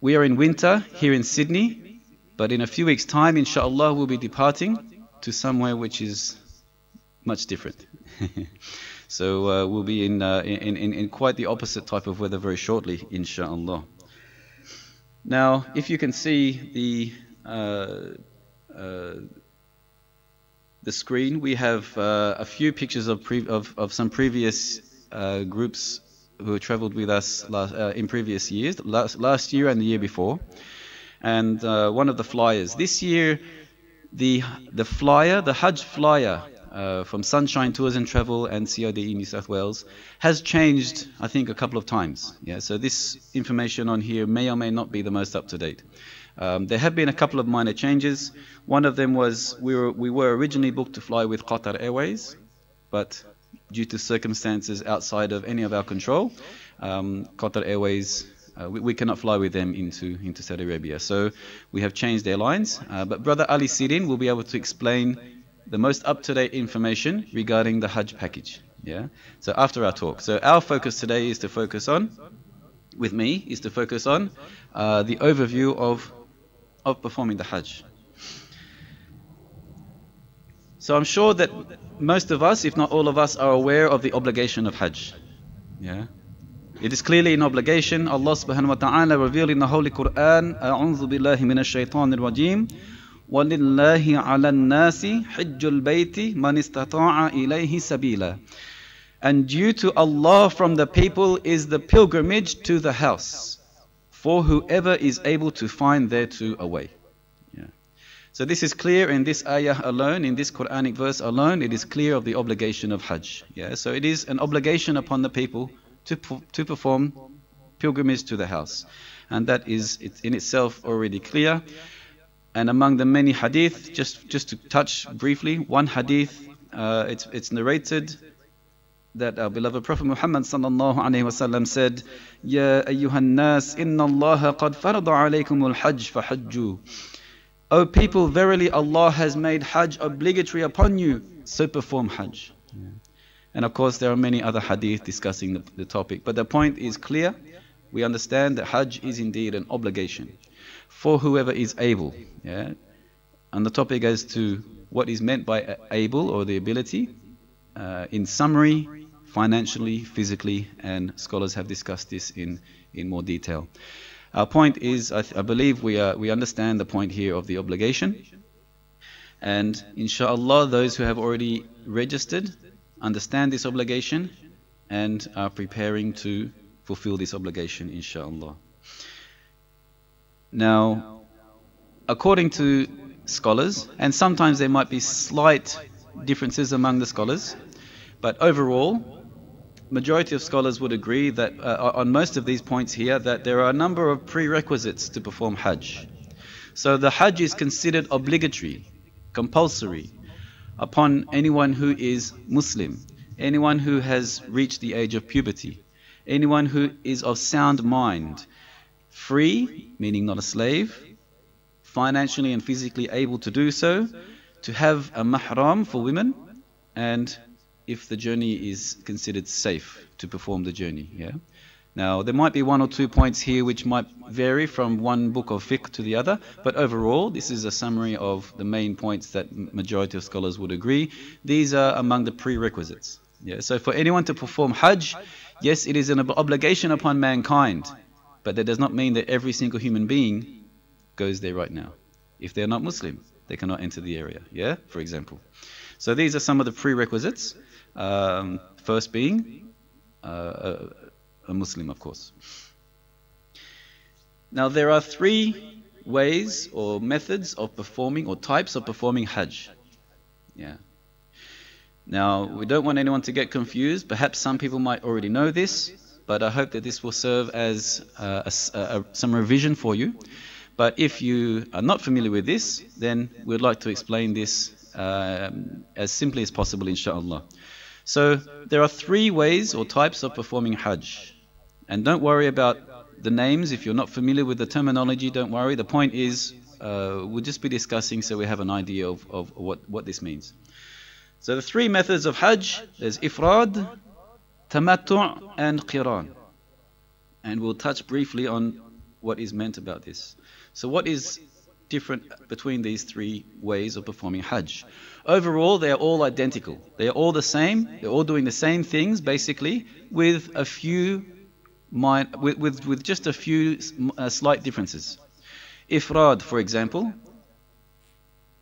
we are in winter here in Sydney, but in a few weeks time, inshallah, we'll be departing to somewhere which is much different. So we'll be in quite the opposite type of weather very shortly, inshallah. Now, if you can see the screen, we have a few pictures of some previous groups who traveled with us in previous years, last year and the year before, and one of the flyers. This year, the Hajj flyer from Sunshine Tours and Travel and CIDE New South Wales has changed, I think, a couple of times. Yeah, so this information on here may or may not be the most up to date. There have been a couple of minor changes. One of them was we were originally booked to fly with Qatar Airways, but due to circumstances outside of any of our control, Qatar Airways, we cannot fly with them into Saudi Arabia. So we have changed airlines. But Brother Ali Sirin will be able to explain the most up-to-date information regarding the Hajj package. Yeah. So after our talk. So our focus today is to focus on, with me, is to focus on the overview of performing the Hajj. So I'm sure that most of us, if not all of us, are aware of the obligation of Hajj. Yeah. It is clearly an obligation. Allah subhanahu wa ta'ala revealed in the Holy Quran, أعوذ بالله من الشيطان الرجيم وَلِلَّهِ عَلَى النَّاسِ حِجُّ الْبَيْتِ مَنِ اسْتَطَاعَ إِلَيْهِ سَبِيلًا. And due to Allah from the people is the pilgrimage to the house, for whoever is able to find thereto a way. Yeah. So this is clear in this ayah alone, in this Quranic verse alone, it is clear of the obligation of Hajj. Yeah. So it is an obligation upon the people to perform pilgrimage to the house. And that is in itself already clear. And among the many hadith, just to touch briefly, one hadith, it's narrated that our beloved Prophet Muhammad sallallahu alaihi wasallam said, "Ya ayyuhan nas, inna Allah qad farada alaykumul hajj fahajju." O people, verily Allah has made Hajj obligatory upon you, so perform Hajj. Yeah. And of course, there are many other hadith discussing the topic, but the point is clear. We understand that Hajj is indeed an obligation for whoever is able. Yeah. And the topic as to what is meant by able or the ability, in summary, financially, physically, and scholars have discussed this in more detail. Our point is, I believe we understand the point here of the obligation, and inshallah those who have already registered understand this obligation and are preparing to fulfill this obligation, inshallah. Now, according to scholars, and sometimes there might be slight differences among the scholars, but overall, majority of scholars would agree that on most of these points here, that there are a number of prerequisites to perform Hajj. So the Hajj is considered obligatory, compulsory, upon anyone who is Muslim, anyone who has reached the age of puberty, anyone who is of sound mind, free, meaning not a slave, financially and physically able to do so, to have a mahram for women, and if the journey is considered safe to perform the journey. Yeah. Now, there might be one or two points here which might vary from one book of fiqh to the other, but overall, this is a summary of the main points that majority of scholars would agree. These are among the prerequisites. Yeah. So for anyone to perform Hajj, yes, it is an obligation upon mankind, but that does not mean that every single human being goes there right now. If they're not Muslim, they cannot enter the area. Yeah, for example. So these are some of the prerequisites. First being a a Muslim, of course. Now, there are three ways or methods of performing or types of performing Hajj. Yeah. Now, we don't want anyone to get confused. Perhaps some people might already know this, but I hope that this will serve as some revision for you. But if you are not familiar with this, then we'd like to explain this as simply as possible, inshallah. So, there are three ways or types of performing Hajj. And don't worry about the names. If you're not familiar with the terminology, don't worry. The point is, we'll just be discussing so we have an idea of what this means. So the three methods of Hajj, there's Ifrad, Tamattu' and Qiran. And we'll touch briefly on what is meant about this. So what is different between these three ways of performing Hajj? Overall, they are all identical. They are all the same. They're all doing the same things, basically, with a few with just a few slight differences. Ifrad, for example,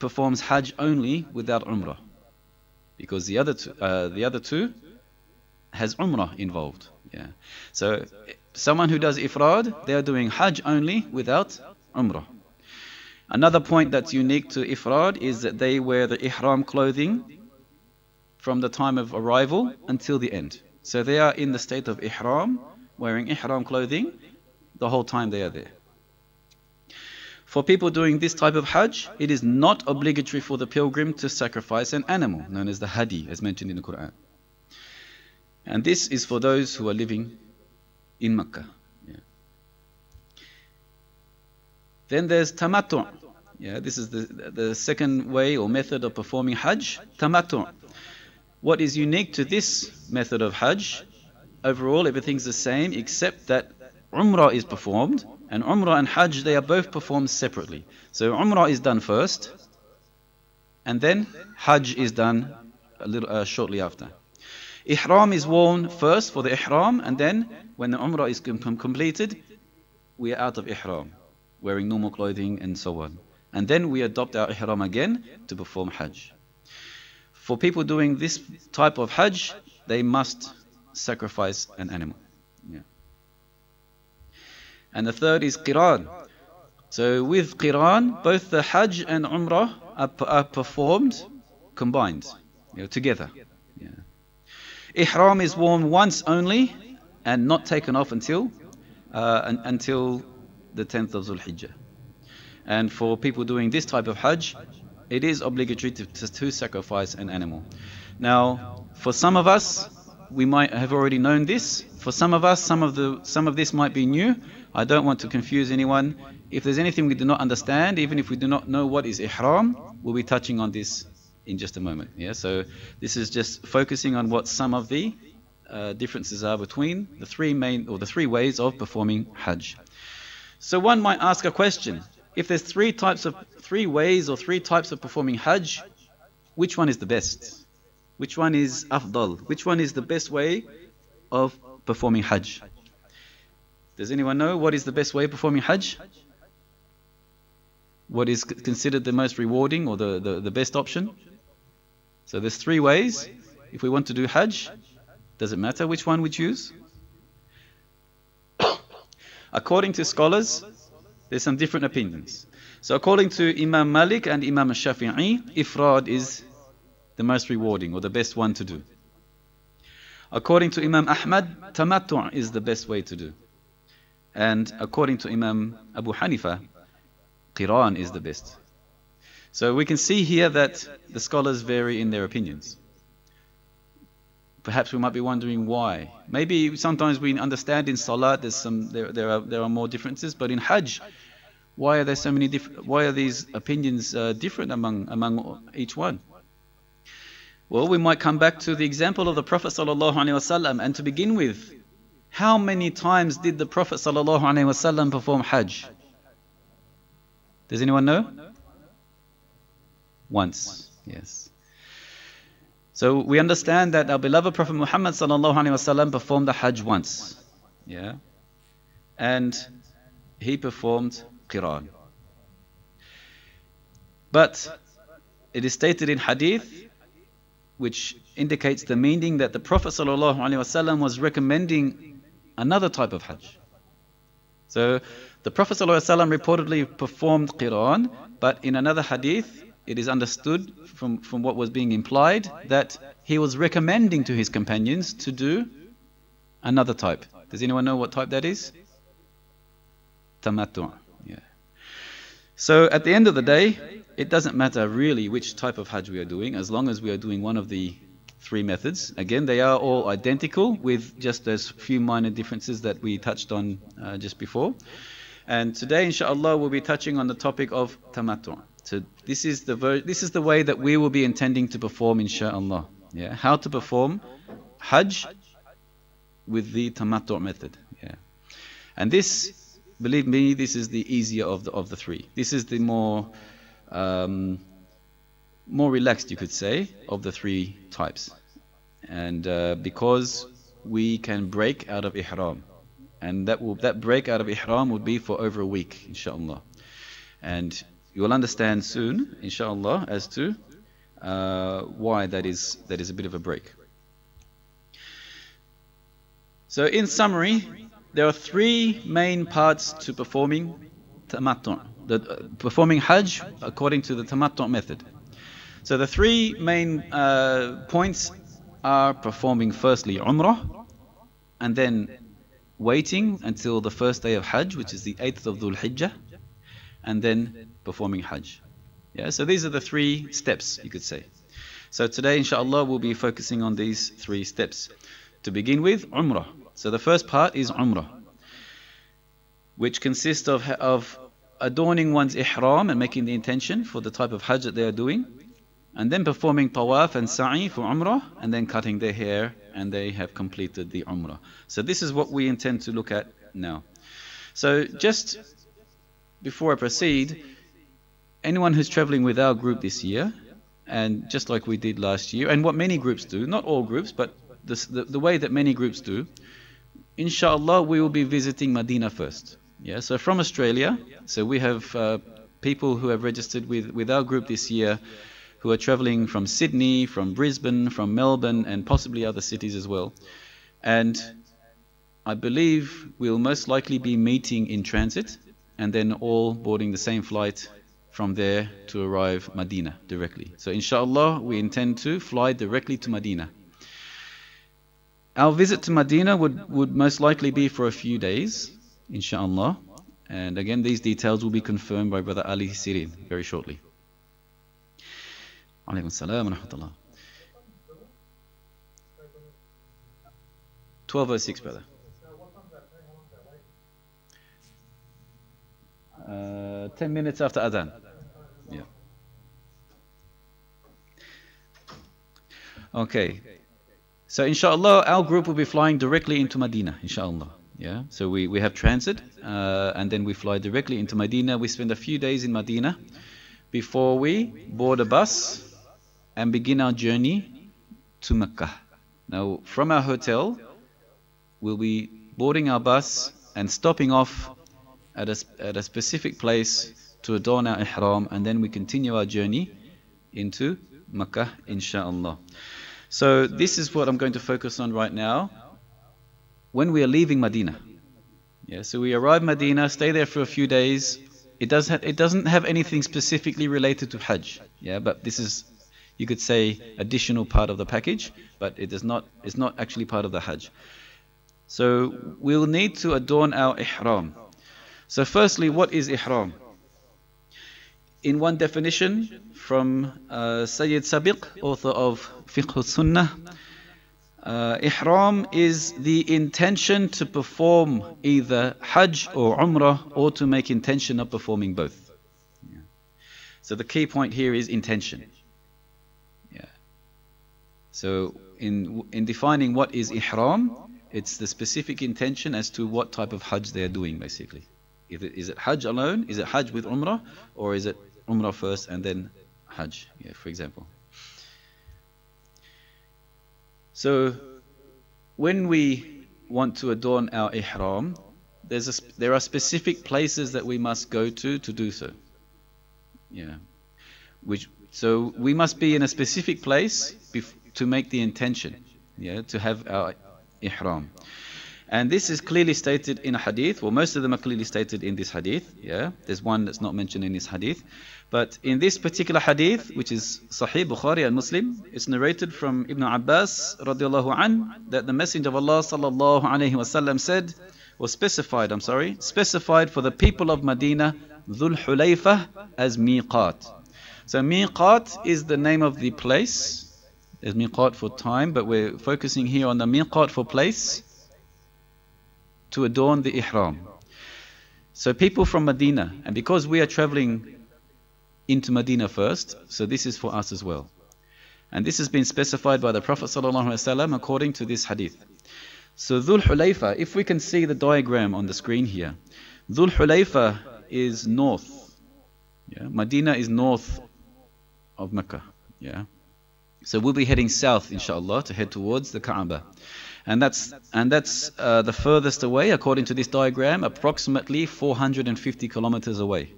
performs Hajj only without Umrah, because the other two has Umrah involved. Yeah. So someone who does Ifrad, they are doing Hajj only without Umrah. Another point that's unique to Ifrad is that they wear the Ihram clothing from the time of arrival until the end. So they are in the state of Ihram, wearing Ihram clothing the whole time they are there. For people doing this type of Hajj, it is not obligatory for the pilgrim to sacrifice an animal, known as the Hadi, as mentioned in the Quran. And this is for those who are living in Mecca. Yeah. Then there's Tamattu'. Yeah, this is the second way or method of performing Hajj, Tamattu'. What is unique to this method of Hajj, overall everything's the same except that Umrah is performed, and Umrah and Hajj, they are both performed separately. So Umrah is done first, and then Hajj is done a little shortly after. Ihram is worn first for the Ihram, and then when the Umrah is completed, we are out of Ihram, wearing normal clothing and so on. And then we adopt our Ihram again to perform Hajj. For people doing this type of Hajj, they must sacrifice an animal. Yeah. And the third is Qiran. So with Qiran, both the Hajj and Umrah are performed combined, together. Yeah. Ihram is worn once only and not taken off until the 10th of Zulhijjah. And for people doing this type of Hajj, it is obligatory to sacrifice an animal. Now, for some of us, we might have already known this. For some of us, some of this might be new. I don't want to confuse anyone. If there's anything we do not understand, even if we do not know what is Ihram, we'll be touching on this in just a moment. Yeah. So this is just focusing on what some of the differences are between the three ways of performing Hajj. So one might ask a question: if there's three ways or three types of performing Hajj, which one is the best? Which one is afdal? Which one is the best way of performing Hajj? Does anyone know what is the best way of performing Hajj? What is considered the most rewarding or the best option? So there's three ways. If we want to do Hajj, does it matter which one we choose? According to scholars, there's some different opinions. So according to Imam Malik and Imam Shafi'i, Ifrad is the most rewarding or the best one to do. According to Imam Ahmad, Tamattu' is the best way to do. And according to Imam Abu Hanifa, Qiran is the best. So we can see here that the scholars vary in their opinions. Perhaps we might be wondering why. Maybe sometimes we understand in Salat there are more differences, but in Hajj, why are there so many why are these opinions different among each one? Well, we might come back to the example of the Prophet ﷺ, and to begin with, how many times did the Prophet ﷺ perform Hajj? Does anyone know? Once, yes. So we understand that our beloved Prophet Muhammad ﷺ performed the Hajj once, yeah, and he performed Qiran. But it is stated in Hadith, which indicates the meaning that the Prophet ﷺ was recommending another type of Hajj. So the Prophet ﷺ reportedly performed Qiran, but in another hadith, it is understood from what was being implied that he was recommending to his companions to do another type. Does anyone know what type that is? Tamattu'. Yeah. So at the end of the day, it doesn't matter really which type of Hajj we are doing, as long as we are doing one of the three methods. Again, they are all identical with just those few minor differences that we touched on just before. And today, inshallah, we'll be touching on the topic of tamattu'. So this is the way that we will be intending to perform, inshallah. Yeah, how to perform Hajj with the tamattu' method. Yeah, and this, believe me, this is the easier of the three. This is the more relaxed, you could say, of the three types. And because we can break out of ihram, and that break out of ihram would be for over a week, inshallah. And you will understand soon, inshallah, as to why that is a bit of a break. So in summary, there are three main parts to performing tamattu', performing Hajj according to the tamattu' method. So the three main points are performing firstly Umrah, and then waiting until the first day of Hajj, which is the 8th of Dhul Hijjah, and then performing Hajj. Yeah, so these are the three steps, you could say. So today, inshallah, we'll be focusing on these three steps. To begin with, Umrah. So the first part is Umrah, which consists of adorning one's ihram and making the intention for the type of Hajj that they are doing, and then performing tawaf and sa'i for Umrah, and then cutting their hair, and they have completed the Umrah. So this is what we intend to look at now. So just before I proceed, anyone who's traveling with our group this year, and just like we did last year, and what many groups do, not all groups, but the way that many groups do, inshallah, we will be visiting Medina first. Yeah, so from Australia, so we have people who have registered with our group this year, who are traveling from Sydney, from Brisbane, from Melbourne, and possibly other cities as well. And I believe we'll most likely be meeting in transit, and then all boarding the same flight from there to arrive Medina directly. So inshallah, we intend to fly directly to Medina. Our visit to Medina would most likely be for a few days, inshallah. And again, these details will be confirmed by Brother Ali Sirin very shortly. Alaykum salam wa rahmatullah. 12:06, brother. 10 minutes after Adhan. Yeah. Okay. So inshallah, our group will be flying directly into Medina, inshallah. Yeah. So we have transit, and then we fly directly into Medina. We spend a few days in Medina before we board a bus and begin our journey to Mecca. Now, from our hotel, we'll be boarding our bus and stopping off at a specific place to adorn our ihram, and then we continue our journey into Mecca, inshallah. So this is what I'm going to focus on right now. When we are leaving Medina, yeah, so we arrive Medina, stay there for a few days. It doesn't have anything specifically related to Hajj, yeah, but this is, you could say, additional part of the package, but it's not actually part of the Hajj. So we'll need to adorn our ihram. So firstly, what is ihram? In one definition from Sayyid Sabiq, author of Fiqh al-Sunnah, ihram is the intention to perform either Hajj or Umrah, or to make intention of performing both. Yeah. So the key point here is intention. Yeah. So in defining what is ihram, it's the specific intention as to what type of Hajj they are doing, basically. Is it Hajj alone? Is it Hajj with Umrah? Or is it Umrah first and then Hajj, yeah, for example. So when we want to adorn our ihram, there are specific places that we must go to do so. Yeah. So we must be in a specific place to make the intention, yeah, to have our ihram. And this is clearly stated in a hadith. Well, most of them are clearly stated in this hadith. Yeah, there's one that's not mentioned in this hadith. But in this particular hadith, which is Sahih Bukhari and Muslim, it's narrated from Ibn Abbas radiallahu an, that the Messenger of Allah sallallahu alayhi wasallam said, or specified for the people of Medina, Dhul Hulayfa as miqat. So miqat is the name of the place. There's miqat for time, but we're focusing here on the miqat for place, to adorn the ihram. So people from Medina, and because we are traveling into Medina first, so this is for us as well. And this has been specified by the Prophet ﷺ according to this hadith. So Dhul Hulayfa, if we can see the diagram on the screen here, Dhul Hulayfa is north. Yeah, Medina is north of Mecca. Yeah. So we'll be heading south, inshallah, to head towards the Kaaba. And that's the furthest away, according to this diagram, approximately 450 kilometers away.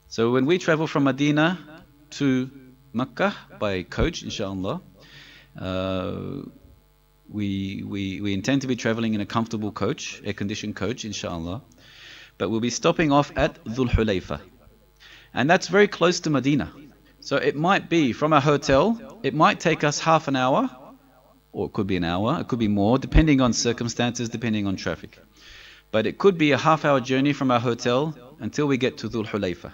So when we travel from Medina to Mecca by coach, inshallah, we intend to be traveling in a comfortable coach, air-conditioned coach, inshallah. But we'll be stopping off at Dhul Hulayfa. And that's very close to Medina. So it might be from a hotel, it might take us half an hour, or it could be an hour, it could be more, depending on circumstances, depending on traffic. But it could be a half-hour journey from our hotel until we get to Dhul Hulayfa.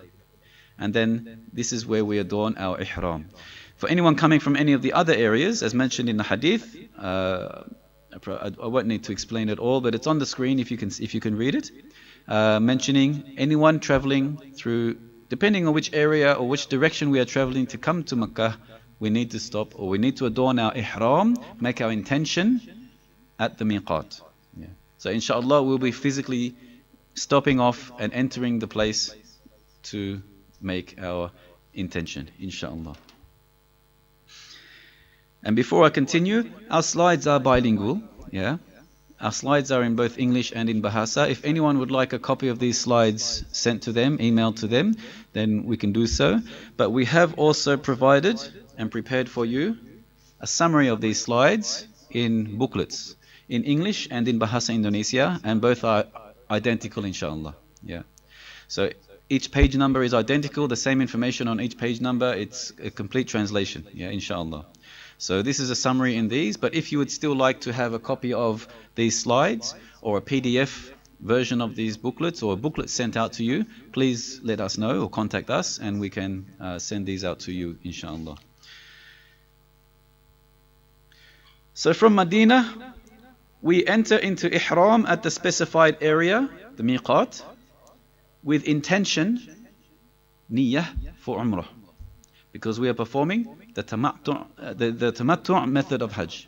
And then this is where we adorn our ihram. For anyone coming from any of the other areas, as mentioned in the hadith, I won't need to explain it all, but it's on the screen if you can read it. Mentioning anyone traveling through, depending on which area or which direction we are traveling to come to Makkah, we need to stop, or we need to adorn our ihram, make our intention at the miqat. Yeah. So inshallah we'll be physically stopping off and entering the place to make our intention, inshallah. And before I continue, our slides are bilingual. Yeah, our slides are in both English and in Bahasa. If anyone would like a copy of these slides sent to them, emailed to them, then we can do so. But we have also provided and prepared for you a summary of these slides in booklets, in English and in Bahasa Indonesia, and both are identical, inshallah. Yeah. So each page number is identical, the same information on each page number. It's a complete translation, yeah, inshallah. So this is a summary in these, but if you would still like to have a copy of these slides or a PDF version of these booklets or a booklet sent out to you, please let us know or contact us and we can send these out to you, inshallah. So from Medina, we enter into ihram at the specified area, the miqat, with intention, niyyah, for umrah, because we are performing the tamattu' method of Hajj.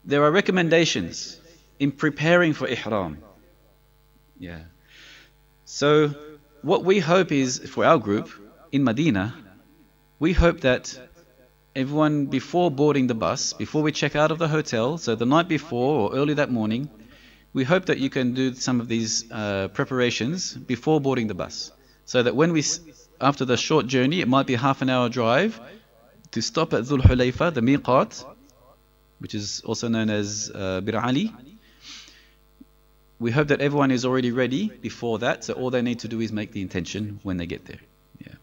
There are recommendations in preparing for ihram. Yeah. So what we hope is, for our group in Medina, we hope that everyone, before boarding the bus, before we check out of the hotel, so the night before or early that morning, we hope that you can do some of these preparations before boarding the bus, so that when we, after the short journey, it might be a half an hour drive, to stop at Dhul Hulayfa, the miqat, which is also known as Bir Ali. We hope that everyone is already ready before that, so all they need to do is make the intention when they get there. Yeah.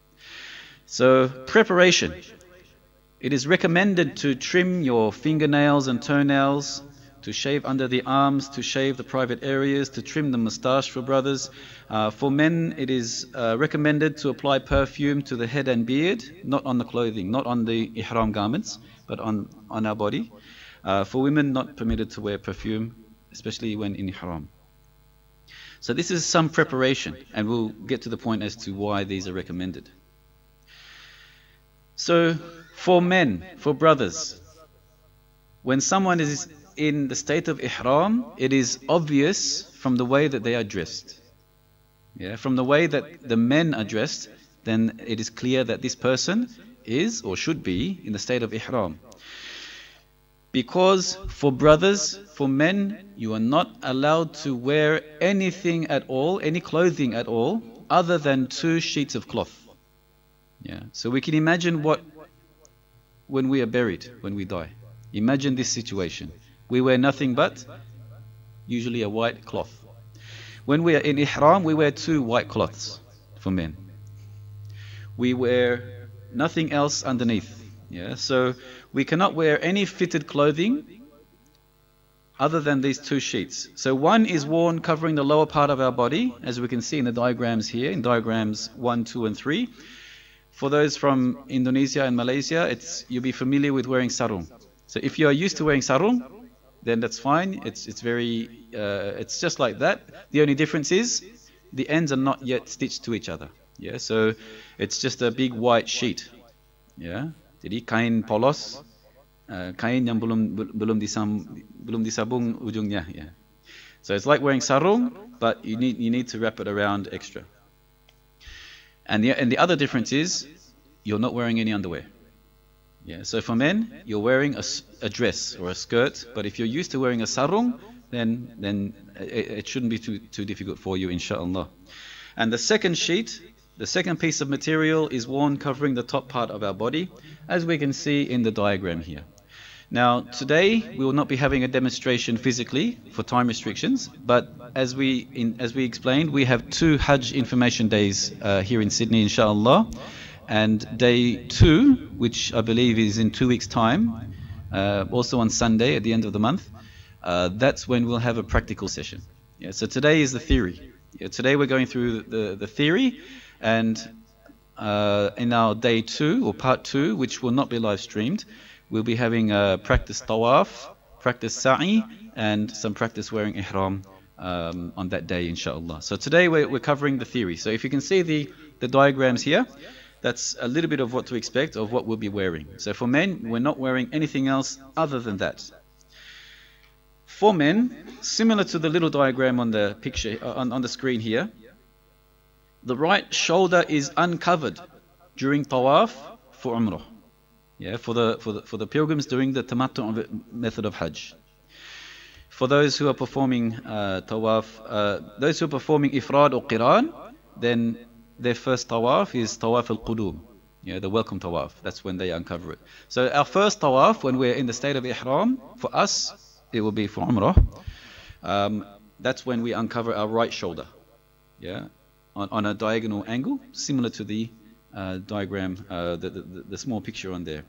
So preparation. It is recommended to trim your fingernails and toenails, to shave under the arms, to shave the private areas, to trim the moustache for brothers. For men, it is recommended to apply perfume to the head and beard, not on the clothing, not on the ihram garments, but on our body. For women, not permitted to wear perfume, especially when in ihram. So this is some preparation, and we'll get to the point as to why these are recommended. So for men, for brothers, when someone is in the state of ihram, it is obvious from the way that they are dressed. Yeah, from the way that the men are dressed, then it is clear that this person is or should be in the state of ihram. Because for brothers, for men, you are not allowed to wear anything at all, any clothing at all, other than 2 sheets of cloth. Yeah. So we can imagine what when we are buried, when we die. Imagine this situation. We wear nothing but usually a white cloth. When we are in ihram, we wear 2 white cloths for men. We wear nothing else underneath. Yeah, so we cannot wear any fitted clothing other than these 2 sheets. So one is worn covering the lower part of our body, as we can see in the diagrams here, in diagrams 1, 2, and 3. For those from Indonesia and Malaysia, you'll be familiar with wearing sarung. So if you are used to wearing sarung, then that's fine. It's just like that. The only difference is the ends are not yet stitched to each other. Yeah, so it's just a big white sheet. Yeah, jadi kain polos, kain yang belum disabung ujungnya. Yeah, so it's like wearing sarung, but you need to wrap it around extra. And the other difference is you're not wearing any underwear. Yeah, so for men, you're wearing a dress or a skirt, but if you're used to wearing a sarung, then it shouldn't be too difficult for you, inshallah. And the second sheet, the second piece of material is worn covering the top part of our body, as we can see in the diagram here. Now, today we will not be having a demonstration physically for time restrictions, but as we explained, we have 2 Hajj information days here in Sydney, inshallah. And day 2, which I believe is in 2 weeks' time, also on Sunday at the end of the month, that's when we'll have a practical session. Yeah, so today is the theory. Yeah, today we're going through the theory, and in our day 2 or part 2, which will not be live streamed, we'll be having practice tawaf, practice sa'i, and some practice wearing ihram on that day, inshallah. So today we're covering the theory. So if you can see the diagrams here, that's a little bit of what to expect of what we'll be wearing. So for men, we're not wearing anything else other than that. For men, similar to the little diagram on the picture on the screen here, the right shoulder is uncovered during tawaf for umrah. Yeah, for the pilgrims doing the tamattu method of Hajj. For those who are performing tawaf, those who are performing ifrad or qiran, then their first tawaf is tawaf al-qudum, the welcome tawaf. That's when they uncover it. So our first tawaf, when we're in the state of ihram, for us, it will be for umrah. That's when we uncover our right shoulder, on a diagonal angle, similar to the diagram, the small picture on there.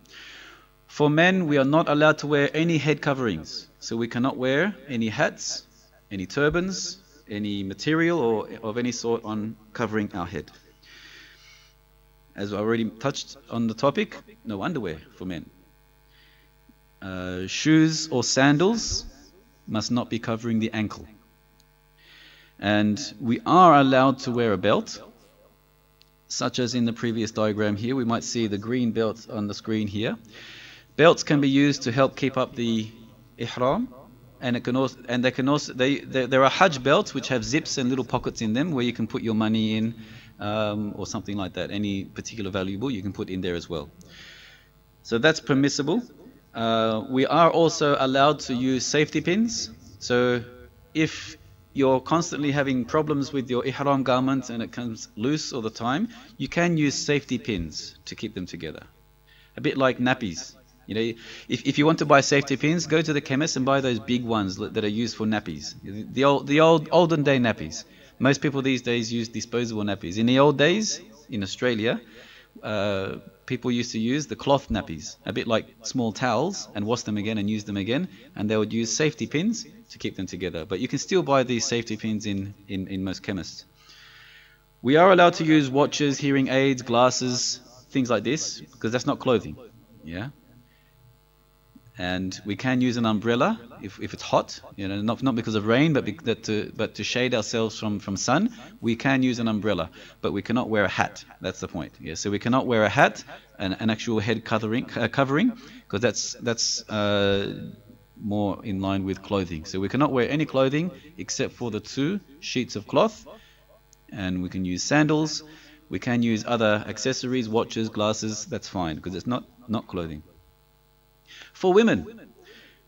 For men, we are not allowed to wear any head coverings. So we cannot wear any hats, any turbans, any material or of any sort on covering our head. As I already touched on the topic, no underwear for men. Shoes or sandals must not be covering the ankle. And we are allowed to wear a belt, such as in the previous diagram here. We might see the green belt on the screen here. Belts can be used to help keep up the ihram, and there are Hajj belts which have zips and little pockets in them where you can put your money in, or something like that. Any particular valuable you can put in there as well. So that's permissible. We are also allowed to use safety pins. So if you're constantly having problems with your ihram garment and it comes loose all the time, you can use safety pins to keep them together. A bit like nappies. If you want to buy safety pins, go to the chemist and buy those big ones that are used for nappies. The olden day nappies. Most people these days use disposable nappies. In the old days, in Australia, people used to use the cloth nappies, a bit like small towels, and wash them again and use them again, and they would use safety pins to keep them together. But you can still buy these safety pins in most chemists. We are allowed to use watches, hearing aids, glasses, things like this, because that's not clothing. Yeah. And we can use an umbrella if it's hot, not because of rain, but to shade ourselves from sun. We can use an umbrella, but we cannot wear a hat. That's the point. Yeah, so we cannot wear a hat, an actual head covering, because that's more in line with clothing. So we cannot wear any clothing except for the 2 sheets of cloth, and we can use sandals. We can use other accessories, watches, glasses. That's fine because it's not clothing. For women,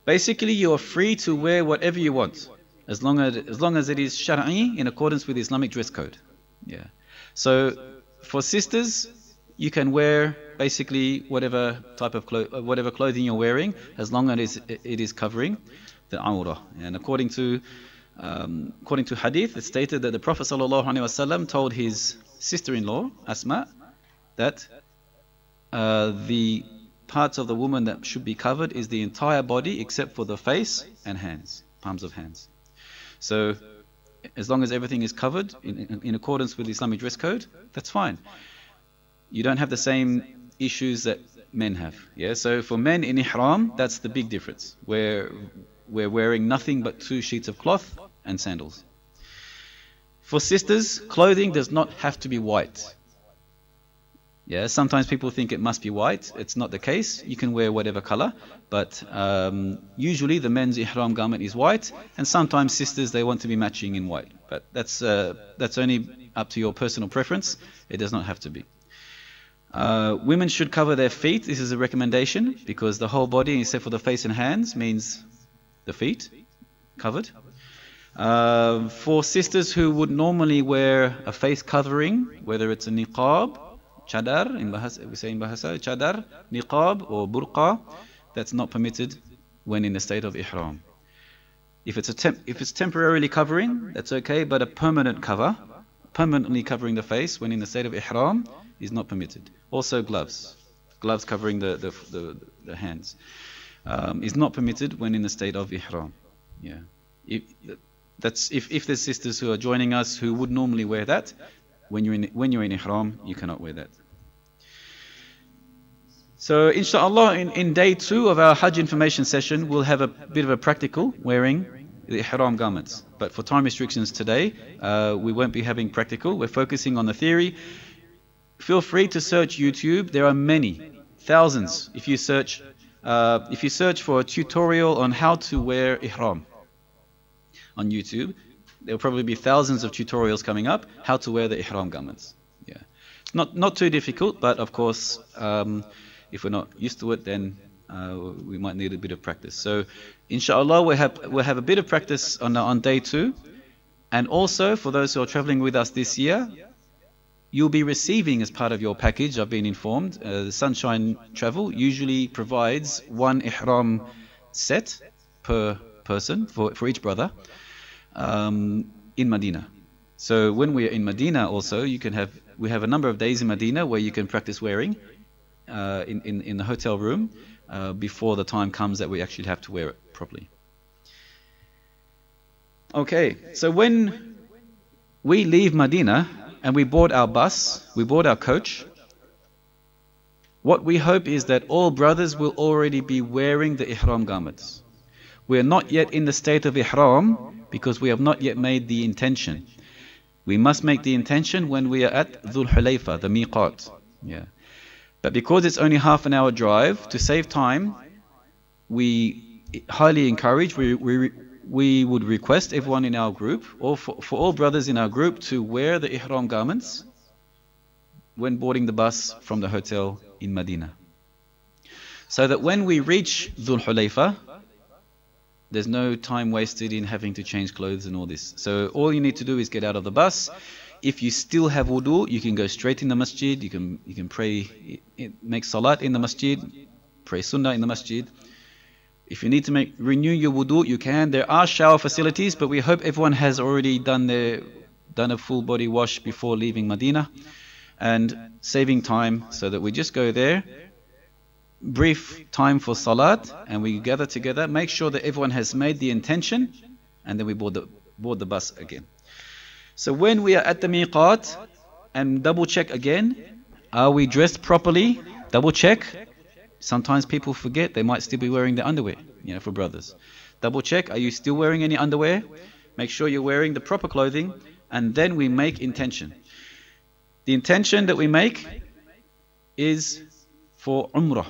basically you are free to wear whatever you want, as long as it is shara'i, in accordance with Islamic dress code. Yeah. So for sisters, you can wear basically whatever type of whatever clothing you're wearing, as long as it is covering the awrah. And according to hadith, it's stated that the Prophet ﷺ told his sister-in-law Asma that the parts of the woman that should be covered is the entire body except for the face and hands, palms of hands. So as long as everything is covered in accordance with the Islamic dress code, that's fine. You don't have the same issues that men have. Yeah. So for men in ihram, that's the big difference, where we're wearing nothing but 2 sheets of cloth and sandals. For sisters, clothing does not have to be white. Yeah, sometimes people think it must be white. It's not the case. You can wear whatever color, but usually the men's ihram garment is white, and sometimes sisters, they want to be matching in white. But that's only up to your personal preference. It does not have to be. Women should cover their feet. This is a recommendation because the whole body, except for the face and hands, means the feet covered. For sisters who would normally wear a face covering, whether it's a niqab, chadar, we say in Bahasa, chadar, niqab or burqa, that's not permitted when in a state of ihram. If it's temporarily covering, that's okay, but a permanent cover, permanently covering the face when in a state of ihram, is not permitted. Also gloves covering the hands, is not permitted when in a state of ihram. Yeah, if there's sisters who are joining us who would normally wear that, when you're in ihram, you cannot wear that. So inshallah, in day 2 of our Hajj information session, we'll have a bit of a practical wearing the ihram garments. But for time restrictions today, we won't be having practical. We're focusing on the theory. Feel free to search YouTube. There are many, thousands. If you search for a tutorial on how to wear ihram on YouTube, there will probably be thousands of tutorials coming up how to wear the ihram garments. Yeah, not too difficult, but of course, if we're not used to it, then we might need a bit of practice. So, inshallah, we'll have a bit of practice on day 2, and also for those who are traveling with us this year, you'll be receiving as part of your package. I've been informed, the Sunshine Travel usually provides 1 ihram set per person for each brother. In Medina. So when we are in Medina also, we have a number of days in Medina where you can practice wearing in the hotel room before the time comes that we actually have to wear it properly. Okay, so when we leave Medina and we board our bus, we board our coach, what we hope is that all brothers will already be wearing the ihram garments. We are not yet in the state of ihram because we have not yet made the intention. We must make the intention when we are at Dhul Hulayfa, the miqat. Yeah. But because it's only half an hour drive, to save time, we highly encourage, we would request everyone in our group, or for all brothers in our group, to wear the ihram garments when boarding the bus from the hotel in Medina. So that when we reach Dhul Hulayfa, there's no time wasted in having to change clothes and all this. So all you need to do is get out of the bus. If you still have wudu, you can go straight in the masjid. You can pray, make salat in the masjid, pray sunnah in the masjid. If you need to renew your wudu, you can. There are shower facilities, but we hope everyone has already done a full body wash before leaving Medina, and saving time so that we just go there. Brief time for salat, and we gather together, make sure that everyone has made the intention, and then we board the bus again. So when we are at the miqat, and double check again, are we dressed properly? Double check. Sometimes people forget, they might still be wearing their underwear, for brothers. Double check, are you still wearing any underwear? Make sure you're wearing the proper clothing, and then we make intention. The intention that we make is for umrah.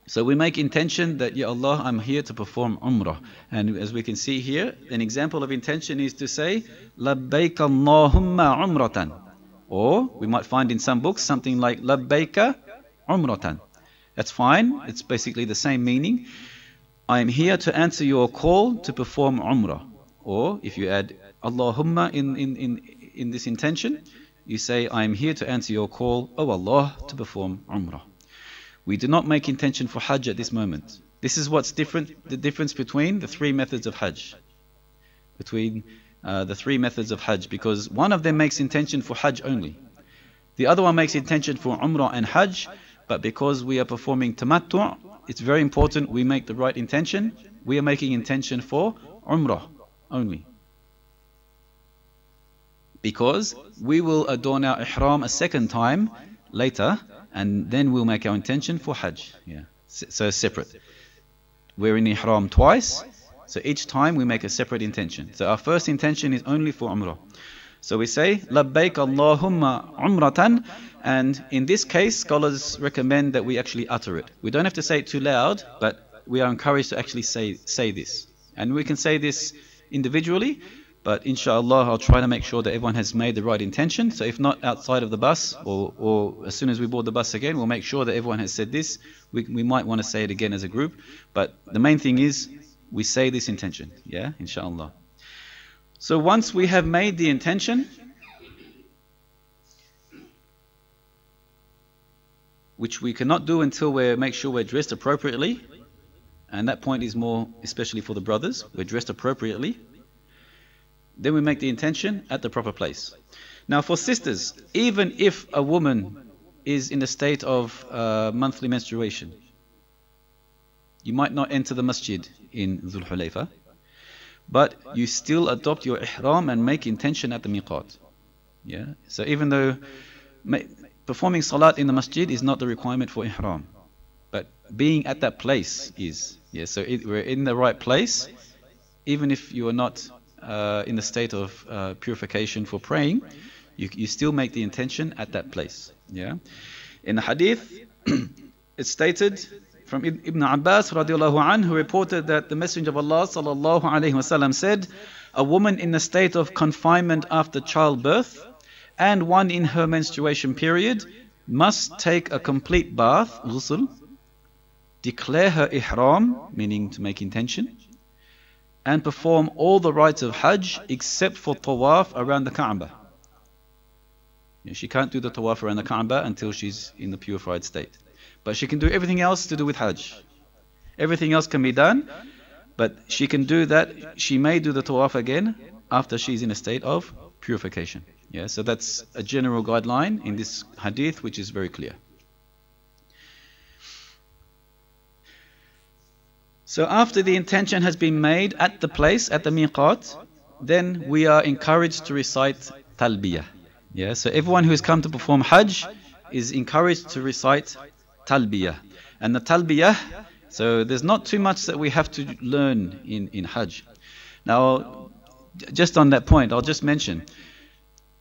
So we make intention that, Ya Allah, I'm here to perform Umrah. And as we can see here, an example of intention is to say, Labbaik Allahumma Umratan. Or we might find in some books something like Labbaika Umratan. That's fine, it's basically the same meaning. I am here to answer your call to perform Umrah. Or if you add Allahumma in this intention, you say, I am here to answer your call, O Allah, to perform Umrah. We do not make intention for Hajj at this moment. This is what's different, the difference between the three methods of Hajj. Because one of them makes intention for Hajj only. The other one makes intention for Umrah and Hajj, but because we are performing Tamattu', it's very important we make the right intention. We are making intention for Umrah only. Because we will adorn our Ihram a second time later, and then we'll make our intention for Hajj. Yeah. So separate. We're in Ihram twice, so each time we make a separate intention. So our first intention is only for Umrah. So we say, Labbaik Allahumma Umratan, and in this case, scholars recommend that we actually utter it. We don't have to say it too loud, but we are encouraged to actually say this. And we can say this individually, but inshallah, I'll try to make sure that everyone has made the right intention. So if not outside of the bus, or as soon as we board the bus again, we'll make sure that everyone has said this. We might want to say it again as a group, but the main thing is, we say this intention, yeah, inshallah. So once we have made the intention, which we cannot do until we make sure we're dressed appropriately, and that point is more especially for the brothers, we're dressed appropriately, then we make the intention at the proper place. Now for sisters, even if a woman is in a state of monthly menstruation, you might not enter the masjid in Dhul Hulayfa, but you still adopt your ihram and make intention at the miqat. Yeah. So even though performing salat in the masjid is not the requirement for ihram, but being at that place is. Yeah. So we're in the right place, even if you are not in the state of purification for praying, you still make the intention at that place. Yeah. In the hadith, it's stated from Ibn Abbas radiallahu anhu, who reported that the Messenger of Allah sallallahu alayhi wasallam said, a woman in a state of confinement after childbirth and one in her menstruation period must take a complete bath, ghusl, declare her ihram, meaning to make intention, and perform all the rites of Hajj except for tawaf around the Kaaba. She can't do the tawaf around the Kaaba until she's in the purified state. But she can do everything else to do with Hajj. Everything else can be done, but she can do that. She may do the tawaf again after she's in a state of purification. Yeah, so that's a general guideline in this hadith, which is very clear. So after the intention has been made at the place, at the miqat, then we are encouraged to recite talbiyah. Yeah, so everyone who has come to perform Hajj is encouraged to recite talbiyah. And the talbiyah, so there's not too much that we have to learn in Hajj. Now, just on that point, I'll just mention,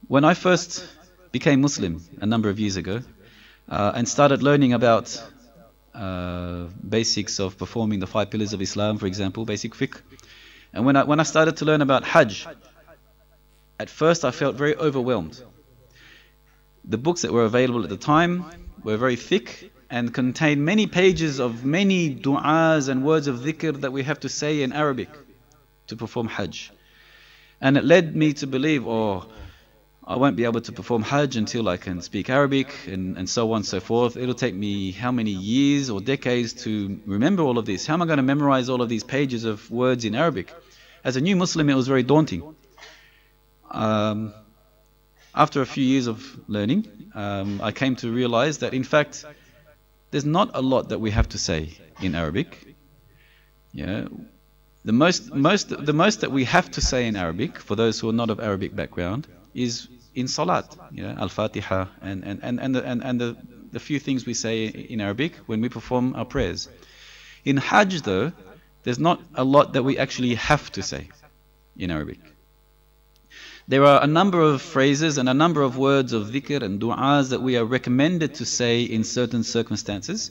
when I first became Muslim a number of years ago, and started learning about basics of performing the 5 pillars of Islam, for example, basic fiqh, and when I started to learn about Hajj, at first I felt very overwhelmed. The books that were available at the time were very thick and contained many pages of many du'as and words of dhikr that we have to say in Arabic to perform Hajj. And it led me to believe, I won't be able to perform Hajj until I can speak Arabic, and so on and so forth. It'll take me how many years or decades to remember all of this? How am I going to memorize all of these pages of words in Arabic? As a new Muslim, it was very daunting. After a few years of learning, I came to realize that in fact, there's not a lot that we have to say in Arabic. Yeah, the most that we have to say in Arabic, for those who are not of Arabic background, is in Salat, Al-Fatiha, and the few things we say in Arabic when we perform our prayers. In Hajj, though, there's not a lot that we actually have to say in Arabic. There are a number of phrases and a number of words of dhikr and du'as that we are recommended to say in certain circumstances,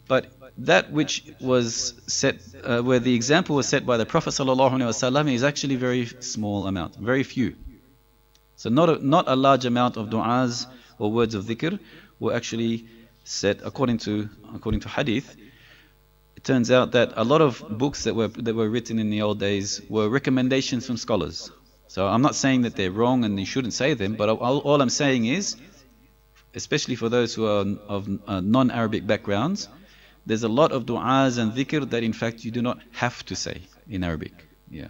but that which was set, where the example was set by the Prophet ﷺ, is actually very small amount, very few. So not a large amount of du'as or words of dhikr were actually set according to hadith. It turns out that a lot of books that were written in the old days were recommendations from scholars. So I'm not saying that they're wrong and you shouldn't say them, but all I'm saying is, especially for those who are of non-Arabic backgrounds, there's a lot of du'as and dhikr that in fact you do not have to say in Arabic. Yeah.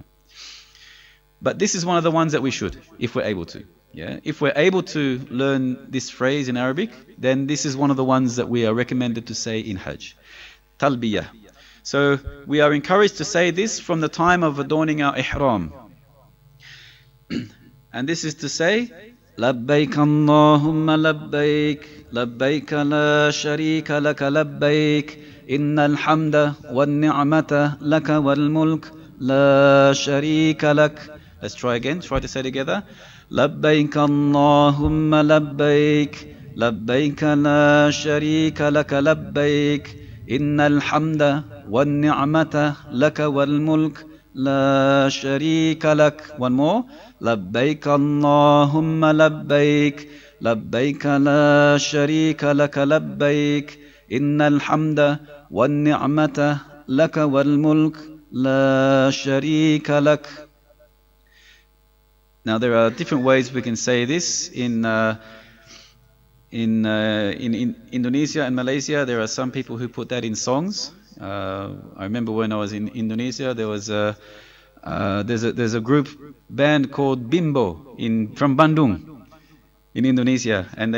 But this is one of the ones that we should, if we're able to. Yeah. If we're able to learn this phrase in Arabic, then this is one of the ones that we are recommended to say in Hajj. Talbiyah. So we are encouraged to say this from the time of adorning our ihram. And this is to say, لبيك اللهم لبيك لبيك لا شريك لك لبيك إن الحمد والنعمة لك والملك لا شريك لك. Let's try again. Try to say together. لبيك اللهم لبيك لبيك لا شريك لك لبيك إن الحمد والنعمة لك والملك لا شريك لك. One more. لبيك اللهم لبيك لبيك لا شريك لك لبيك إن الحمد والنعمة لك والملك لا شريك لك. Now there are different ways we can say this. In Indonesia and Malaysia, there are some people who put that in songs. I remember when I was in Indonesia, there was there's a group band called Bimbo from Bandung in Indonesia, and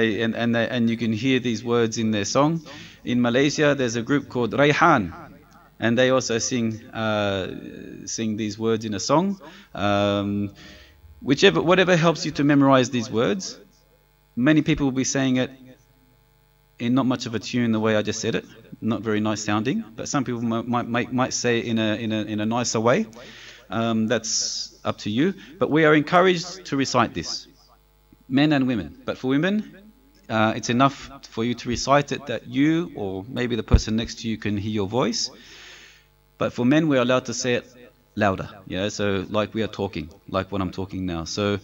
you can hear these words in their song. In Malaysia, there's a group called Raihan, and they also sing these words in a song. Whatever helps you to memorize these words. Many people will be saying it in not much of a tune the way I just said it, not very nice sounding, but some people might say it in a nicer way. That's up to you. But we are encouraged to recite this, men and women. But for women, it's enough for you to recite it that you or maybe the person next to you can hear your voice. But for men, we're allowed to say it louder. Yeah, so like we are talking, like what I'm talking now. So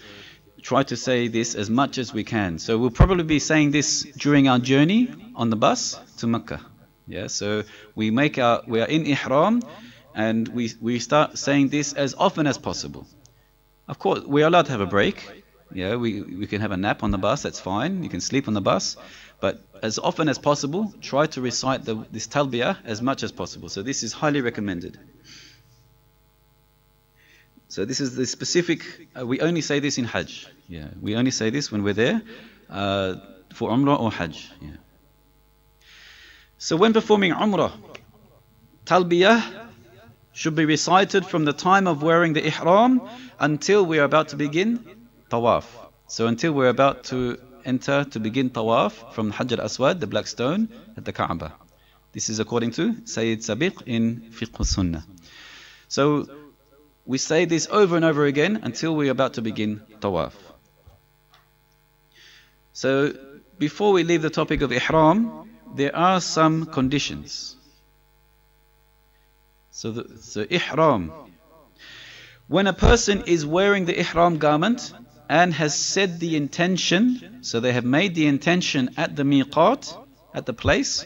try to say this as much as we can. So we'll probably be saying this during our journey on the bus to Mecca. Yeah, so we are in ihram, and we start saying this as often as possible. Of course, we are allowed to have a break. Yeah, we can have a nap on the bus, that's fine. You can sleep on the bus. But as often as possible, try to recite this talbiyah as much as possible. So this is highly recommended. So this is the specific, we only say this in Hajj. Yeah, we only say this when we're there for Umrah or Hajj. Yeah. So when performing Umrah, talbiyah should be recited from the time of wearing the ihram until we are about to begin tawaf. So until we're about to enter to begin tawaf from Hajar Aswad, the black stone at the Kaaba. This is according to Sayyid Sabiq in Fiqh Sunnah. So we say this over and over again until we're about to begin tawaf. So before we leave the topic of ihram, there are some conditions. So ihram. When a person is wearing the ihram garment and has said the intention, so they have made the intention at the miqat, at the place,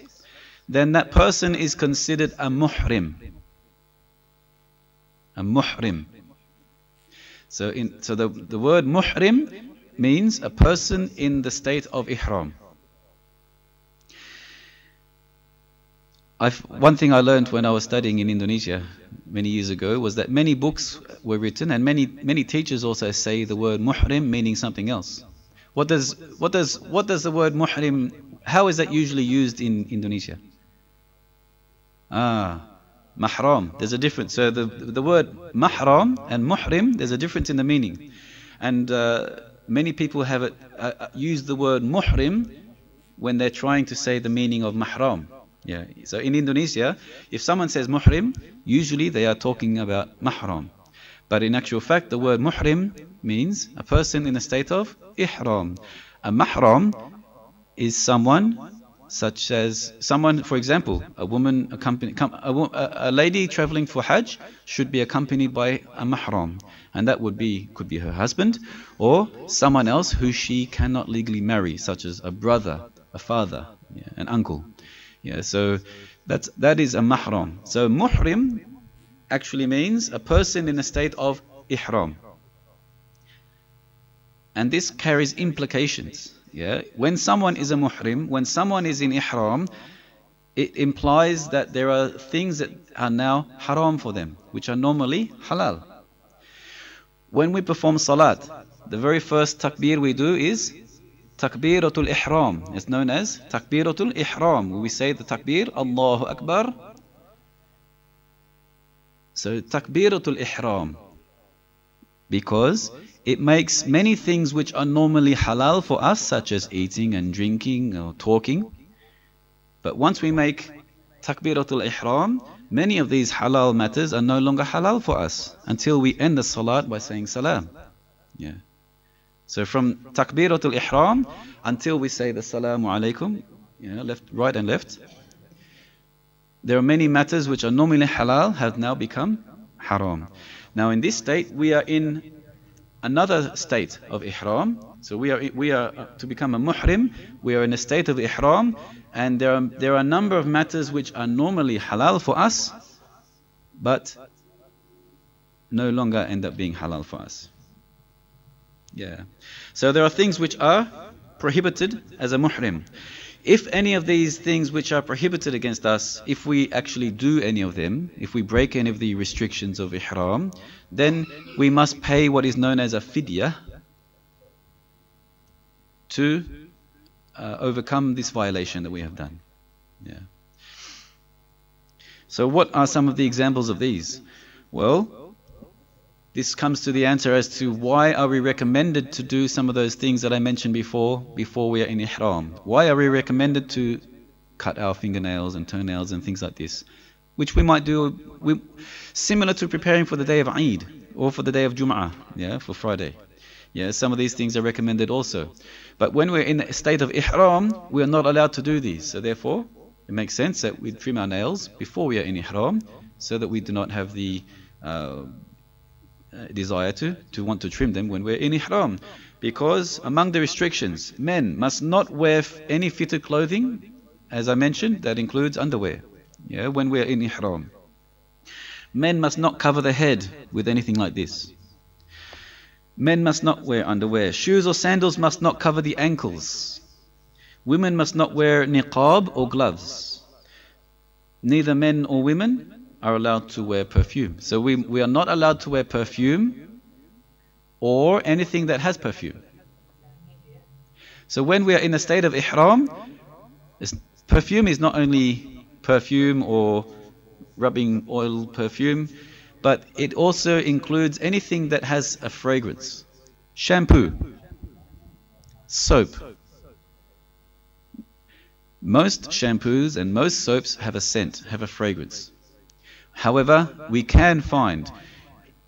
then that person is considered a muhrim. A muhrim. So the word muhrim means a person in the state of ihram. One thing I learned when I was studying in Indonesia many years ago was that many books were written, and many teachers also say the word muhrim meaning something else. What does the word muhrim, how is that usually used in Indonesia? Mahram. There's a difference. So the word mahram and muhrim, there's a difference in the meaning. And many people have used the word muhrim when they're trying to say the meaning of mahram. Yeah. So in Indonesia, if someone says muhrim, usually they are talking about mahram. But in actual fact, the word muhrim means a person in a state of ihram. A mahram is someone such as someone, for example, a lady traveling for Hajj should be accompanied by a mahram, and that could be her husband or someone else who she cannot legally marry, such as a brother, a father, an uncle. Yeah, so that is a mahram. So muhrim actually means a person in a state of ihram. And this carries implications. Yeah? When someone is a muhrim, when someone is in ihram, it implies that there are things that are now haram for them, which are normally halal. When we perform salat, the very first takbir we do is takbiratul ihram. It's known as takbiratul ihram. We say the takbir, Allahu Akbar. So takbiratul ihram, because it makes many things which are normally halal for us, such as eating and drinking or talking. But once we make takbiratul ihram, many of these halal matters are no longer halal for us until we end the salat by saying salam. Yeah. So from takbiratul ihram until we say the salamu alaykum, left, right and left, there are many matters which are normally halal have now become haram. Now in this state we are in another state of ihram. So we are to become a muhrim, we are in a state of ihram, and there are a number of matters which are normally halal for us, but no longer end up being halal for us. Yeah. So there are things which are prohibited as a muhrim. If any of these things which are prohibited against us, if we actually do any of them, if we break any of the restrictions of ihram, then we must pay what is known as a fidya to overcome this violation that we have done. Yeah. So what are some of the examples of these? Well, this comes to the answer as to why are we recommended to do some of those things that I mentioned before we are in ihram. Why are we recommended to cut our fingernails and toenails and things like this, which we might do similar to preparing for the day of Eid or for the day of Jum'ah, yeah, for Friday. Yeah, some of these things are recommended also. But when we're in a state of ihram, we are not allowed to do these. So therefore, it makes sense that we trim our nails before we are in ihram, so that we do not have the desire to want to trim them when we're in ihram. Because among the restrictions, men must not wear any fitted clothing. As I mentioned, that includes underwear, yeah, when we're in ihram. Men must not cover the head with anything like this. Men must not wear underwear. Shoes or sandals must not cover the ankles. Women must not wear niqab or gloves. Neither men or women are allowed to wear perfume. So we are not allowed to wear perfume or anything that has perfume. So when we are in a state of ihram, perfume is not only perfume or rubbing oil perfume, but it also includes anything that has a fragrance. Shampoo, soap. Most shampoos and most soaps have a scent, have a fragrance. However, we can find,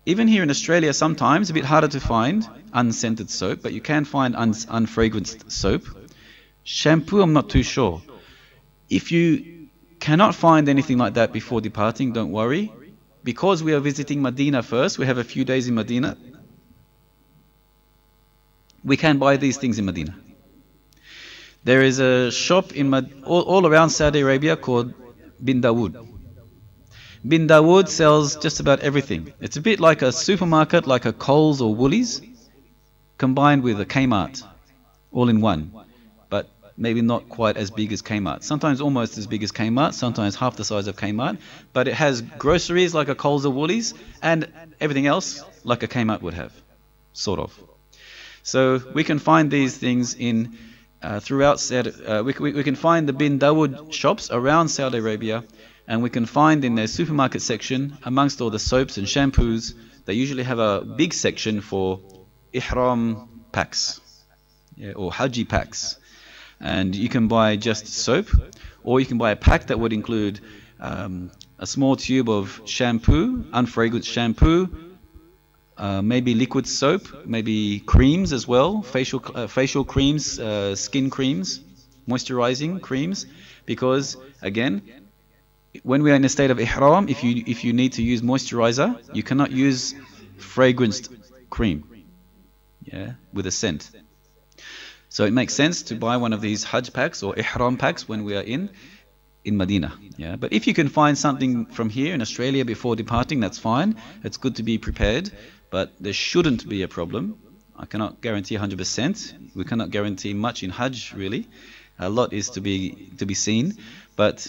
even here in Australia sometimes, a bit harder to find unscented soap, but you can find unfragranced soap. Shampoo, I'm not too sure. If you cannot find anything like that before departing, don't worry. Because we are visiting Medina first, we have a few days in Medina, we can buy these things in Medina. There is a shop in all around Saudi Arabia called Bin Dawood. Bin Dawood sells just about everything. It's a bit like a supermarket, like a Coles or Woolies, combined with a Kmart, all in one. But maybe not quite as big as Kmart. Sometimes almost as big as Kmart, sometimes half the size of Kmart. But it has groceries like a Coles or Woolies, and everything else like a Kmart would have, sort of. So we can find these things in throughout Saudi. We can find the Bin Dawood shops around Saudi Arabia, and we can find in their supermarket section, amongst all the soaps and shampoos, they usually have a big section for ihram packs, yeah, or Haji packs. And you can buy just soap, or you can buy a pack that would include a small tube of shampoo, unfragranced shampoo, maybe liquid soap, maybe creams as well, facial creams, skin creams, moisturizing creams. Because again, when we are in a state of ihram, if you need to use moisturizer, you cannot use fragranced cream, yeah, with a scent. So it makes sense to buy one of these Hajj packs or ihram packs when we are in Medina. Yeah, but if you can find something from here in Australia before departing, that's fine. It's good to be prepared, but there shouldn't be a problem I cannot guarantee 100%. We cannot guarantee much in Hajj, really. A lot is to be seen, but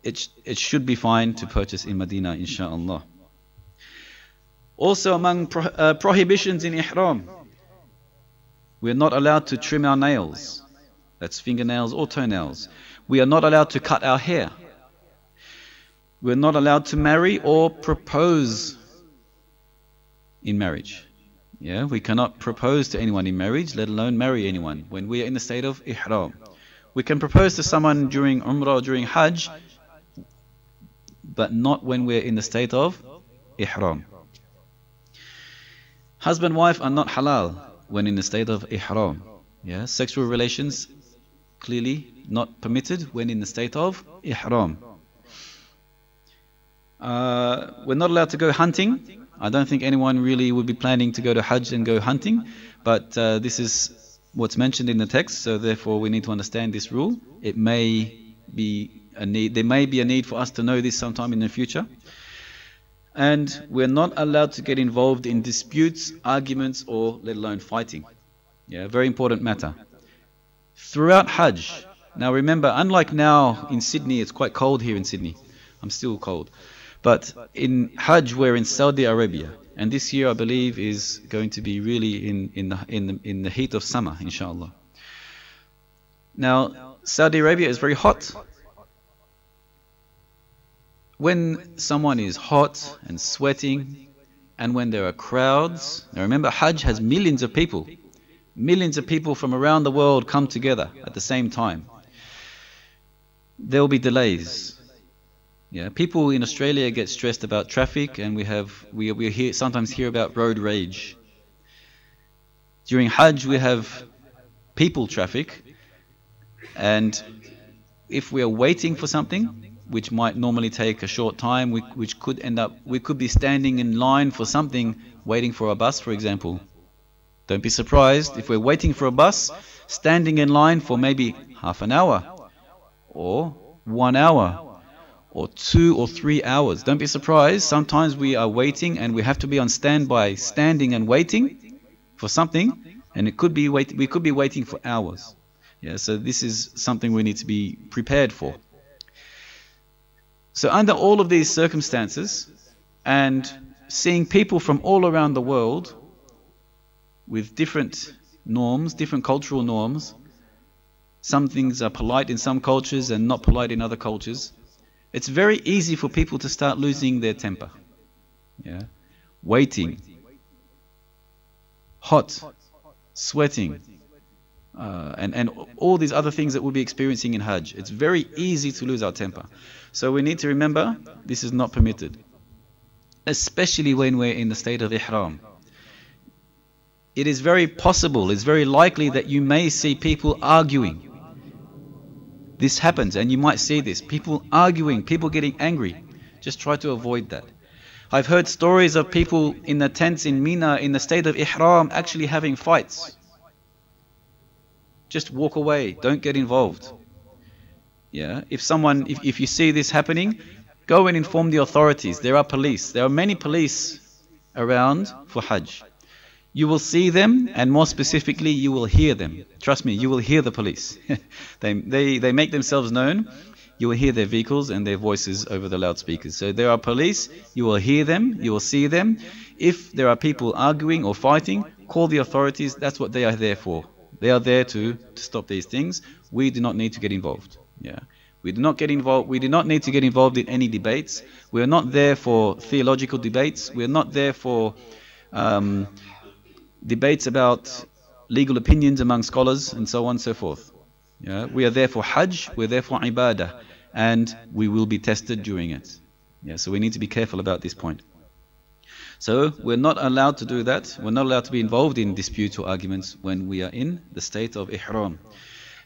it should be fine to purchase in Medina, inshallah. Also, among prohibitions in ihram, we are not allowed to trim our nails. That's fingernails or toenails. We are not allowed to cut our hair. We are not allowed to marry or propose in marriage. Yeah, we cannot propose to anyone in marriage, let alone marry anyone when we are in the state of ihram. We can propose to someone during Umrah or during Hajj, but not when we're in the state of ihram. Husband and wife are not halal when in the state of ihram. Yeah, sexual relations clearly not permitted when in the state of ihram. We're not allowed to go hunting. I don't think anyone really would be planning to go to Hajj and go hunting, but this is what's mentioned in the text, so therefore we need to understand this rule. It may be a need, there may be a need for us to know this sometime in the future. And we're not allowed to get involved in disputes, arguments, or let alone fighting. Yeah, very important matter. Throughout Hajj, now remember, unlike now in Sydney, it's quite cold here in Sydney. I'm still cold. But in Hajj, we're in Saudi Arabia, and this year I believe is going to be really in the heat of summer, inshallah. Now, Saudi Arabia is very hot. When someone is hot and sweating, and when there are crowds, now remember, Hajj has millions of people. Millions of people from around the world come together at the same time. There will be delays. Yeah, people in Australia get stressed about traffic, and we sometimes hear about road rage. During Hajj, we have people traffic, and if we are waiting for something, which might normally take a short time, which could end up, we could be standing in line for something, waiting for a bus, for example. Don't be surprised if we're waiting for a bus, standing in line for maybe half an hour, or 1 hour, or 2 or 3 hours. Don't be surprised. Sometimes we are waiting and we have to be on standby, standing and waiting for something, and we could be waiting for hours. Yeah, so this is something we need to be prepared for. So under all of these circumstances, and seeing people from all around the world with different norms, different cultural norms, some things are polite in some cultures and not polite in other cultures, it's very easy for people to start losing their temper. Yeah, waiting, hot, sweating, and all these other things that we'll be experiencing in Hajj. It's very easy to lose our temper. So we need to remember, this is not permitted, especially when we're in the state of ihram. It is very possible, it's very likely that you may see people arguing. This happens, and you might see this. People arguing, people getting angry. Just try to avoid that. I've heard stories of people in the tents in Mina, in the state of ihram, actually having fights. Just walk away, don't get involved. Yeah, if you see this happening, go and inform the authorities. There are police. There are many police around for Hajj. You will see them, and more specifically, you will hear them. Trust me, you will hear the police. they make themselves known. You will hear their vehicles and their voices over the loudspeakers. So there are police, you will hear them, you will see them. If there are people arguing or fighting, call the authorities. That's what they are there for. They are there to stop these things. We do not need to get involved. Yeah, we do not get involved. We do not need to get involved in any debates. We are not there for theological debates. We are not there for debates about legal opinions among scholars and so on and so forth. Yeah, we are there for Hajj. We are there for ibadah, and we will be tested during it. Yeah, so we need to be careful about this point. So we're not allowed to do that. We're not allowed to be involved in disputes or arguments when we are in the state of ihram.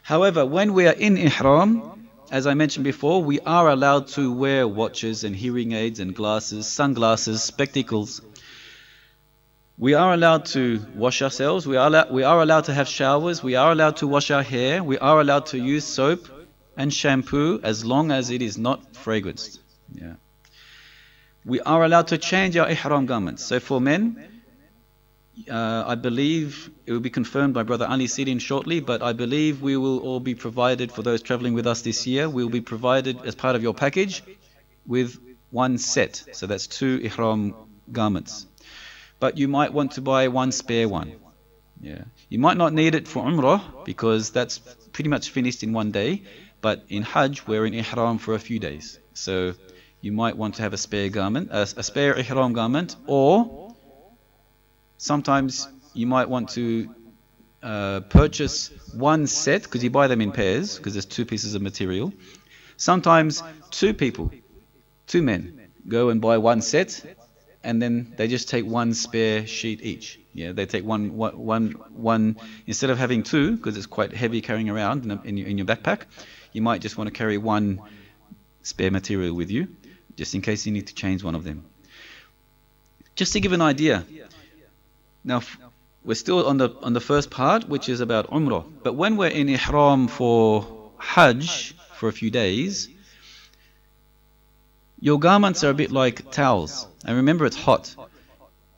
However, when we are in ihram, as I mentioned before, we are allowed to wear watches and hearing aids and glasses, sunglasses, spectacles. We are allowed to wash ourselves. We are allowed to have showers. We are allowed to wash our hair. We are allowed to use soap and shampoo as long as it is not fragranced. Yeah. We are allowed to change our ihram garments. So for men, I believe it will be confirmed by Brother Ali Sirin shortly, but I believe we will all be provided, for those traveling with us this year, we will be provided as part of your package with one set. So that's 2 ihram garments. But you might want to buy one spare one. Yeah. You might not need it for Umrah because that's pretty much finished in one day. But in Hajj, we're in ihram for a few days. So you might want to have a spare garment, a spare ihram garment, or sometimes you might want to purchase one set, because you buy them in pairs, because there's 2 pieces of material. Sometimes 2 people, 2 men, go and buy one set, and then they just take one spare sheet each. Yeah, they take one instead of having 2, because it's quite heavy carrying around in your backpack. You might just want to carry one spare material with you, just in case you need to change one of them. Just to give an idea. Now, we're still on the first part, which is about Umrah. But when we're in ihram for Hajj for a few days, your garments are a bit like towels. And remember, it's hot.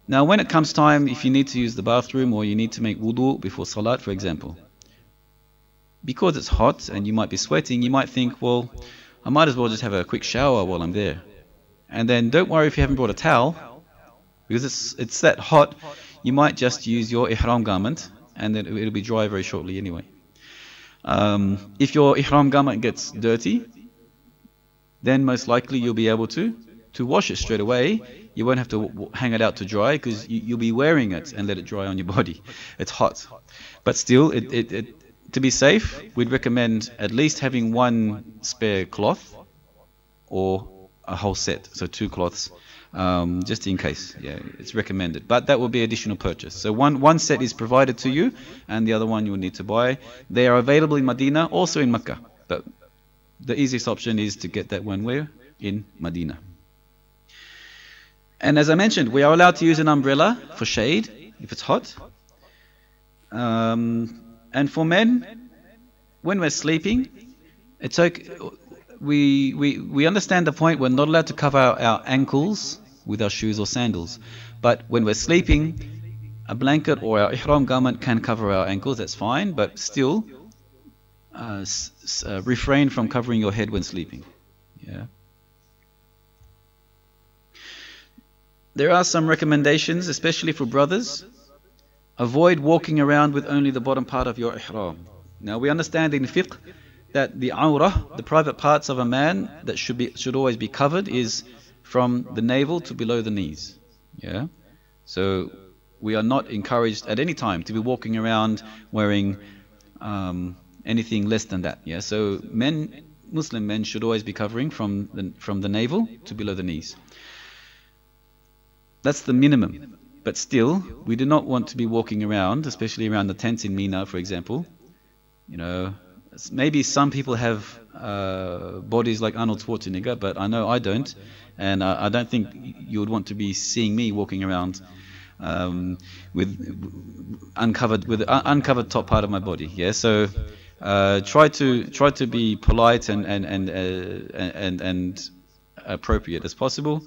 Now, when it comes time, if you need to use the bathroom or you need to make wudu before salat, for example, because it's hot and you might be sweating, you might think, well, I might as well just have a quick shower while I'm there. And then don't worry if you haven't brought a towel, because it's that hot. You might just use your ihram garment, and then it'll be dry very shortly anyway. If your ihram garment gets dirty, then most likely you'll be able to wash it straight away. You won't have to hang it out to dry, because you'll be wearing it and let it dry on your body. It's hot. But still, to be safe, we'd recommend at least having one spare cloth or a whole set, so 2 cloths, just in case. Yeah, it's recommended, but that will be additional purchase. So one set is provided to you, and the other one you will need to buy. They are available in Medina, also in Mecca, but the easiest option is to get that when we're in Medina. And as I mentioned, we are allowed to use an umbrella for shade if it's hot. And for men, when we're sleeping, it's okay. We understand the point. We're not allowed to cover our ankles with our shoes or sandals. But when we're sleeping, a blanket or our ihram garment can cover our ankles. That's fine. But still, refrain from covering your head when sleeping. Yeah. There are some recommendations, especially for brothers. Avoid walking around with only the bottom part of your ihram. Now, we understand in fiqh that the awrah, the private parts of a man that should always be covered, is from the navel to below the knees. Yeah. So we are not encouraged at any time to be walking around wearing anything less than that. Yeah. So Muslim men should always be covering from the navel to below the knees. That's the minimum. But still, we do not want to be walking around, especially around the tents in Mina, for example. You know, maybe some people have bodies like Arnold Schwarzenegger, but I know I don't, and I don't think you would want to be seeing me walking around with uncovered top part of my body. Yeah, so try to be polite and appropriate as possible.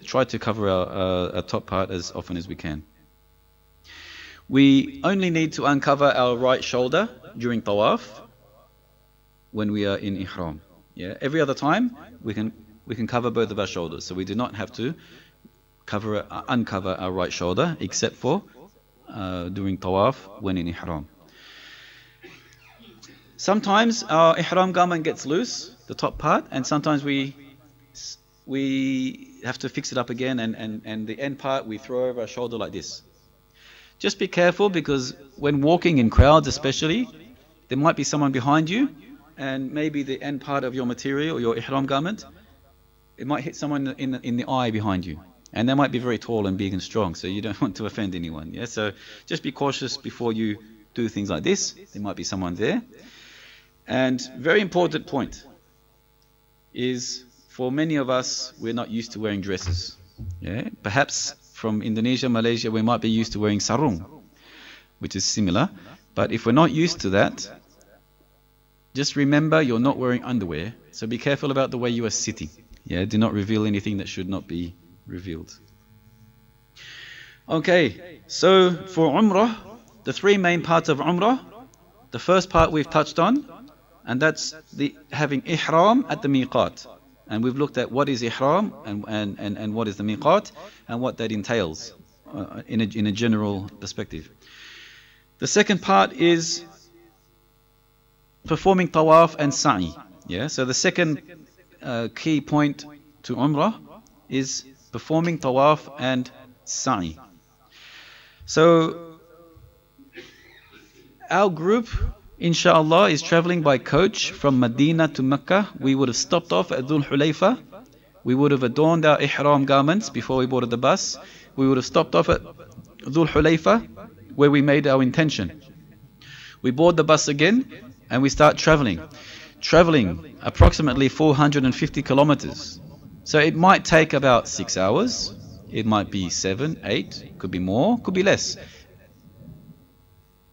Try to cover our top part as often as we can. We only need to uncover our right shoulder during tawaf when we are in ihram. Yeah, every other time we can cover both of our shoulders, so we do not have to uncover our right shoulder except for during tawaf when in ihram. Sometimes our ihram garment gets loose, the top part, and sometimes we have to fix it up again, and the end part we throw over our shoulder like this. Just be careful, because when walking in crowds especially, there might be someone behind you, and maybe the end part of your material, your ihram garment, it might hit someone in the eye behind you, and they might be very tall and big and strong, so you don't want to offend anyone. Yeah, so just be cautious before you do things like this. There might be someone there. And very important point is, for many of us, we're not used to wearing dresses. Yeah, perhaps from Indonesia, Malaysia, we might be used to wearing sarung, which is similar. But if we're not used to that, just remember you're not wearing underwear. So be careful about the way you are sitting. Yeah, do not reveal anything that should not be revealed. Okay, so for Umrah, the three main parts of Umrah, the first part we've touched on, and that's the having Ihram at the Miqat. And we've looked at what is Ihram and what is the Miqat and what that entails in a general perspective. The second part is performing Tawaf and Sa'i. Yeah, so the second key point to Umrah is performing Tawaf and Sa'i. So our group, inshallah, is traveling by coach from Medina to Mecca. We would have stopped off at Dhul Hulayfa. We would have adorned our ihram garments before we boarded the bus. We would have stopped off at Dhul Hulayfa, where we made our intention. We board the bus again and we start traveling. Traveling approximately 450 kilometers. So it might take about 6 hours. It might be 7, 8, could be more, could be less.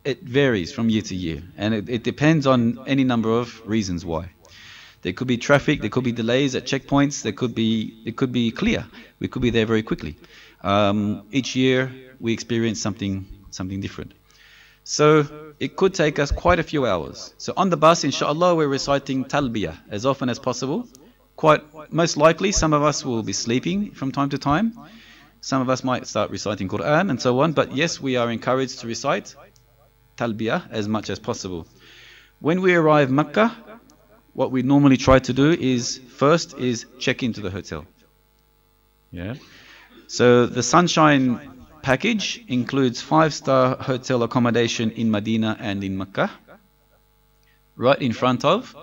It varies from year to year, and it depends on any number of reasons why. There could be traffic, there could be delays at checkpoints, it could be clear. We could be there very quickly. Each year we experience something different. So it could take us quite a few hours. So on the bus, inshallah, we're reciting talbiyah as often as possible. Most likely, some of us will be sleeping from time to time. Some of us might start reciting Quran and so on. But yes, we are encouraged to recite talbiyah as much as possible. When we arrive Mecca, what we normally try to do is first check into the hotel. Yeah. So the Sunshine package includes 5-star hotel accommodation in Medina and in Mecca, right in front of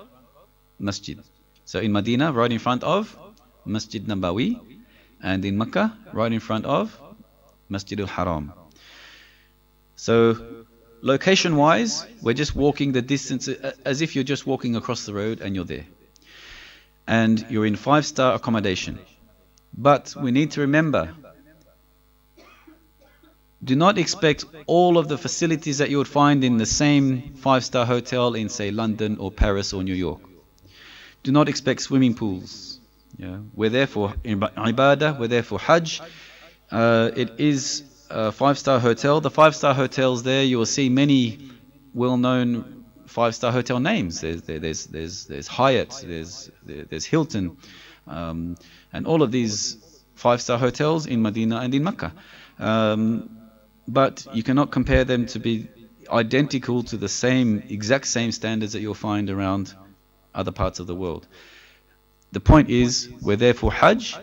Masjid. So in Medina, right in front of Masjid Nabawi, and in Mecca, right in front of Masjid al-Haram. So location-wise, we're just walking the distance as if you're just walking across the road and you're there. And you're in 5-star accommodation. But we need to remember, do not expect all of the facilities that you would find in the same 5-star hotel in, say, London or Paris or New York. Do not expect swimming pools. Yeah. We're there for ibadah, we're there for Hajj. It is a 5-star hotel. The 5-star hotels there, you will see many well-known 5-star hotel names. There's Hyatt, there's Hilton, and all of these 5-star hotels in Medina and in Mecca. But you cannot compare them to be identical to the exact same standards that you'll find around other parts of the world. The point is, we're there for Hajj.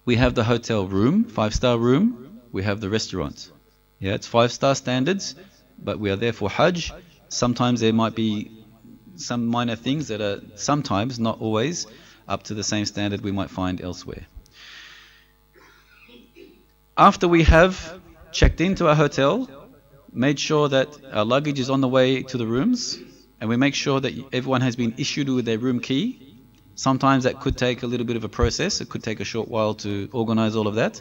We have the hotel room, 5-star room. We have the restaurant. Yeah, it's 5-star standards, but we are there for Hajj. Sometimes there might be some minor things that are sometimes, not always, up to the same standard we might find elsewhere. After we have checked into our hotel, made sure that our luggage is on the way to the rooms, and we make sure that everyone has been issued with their room key. Sometimes that could take a little bit of a process. It could take a short while to organize all of that.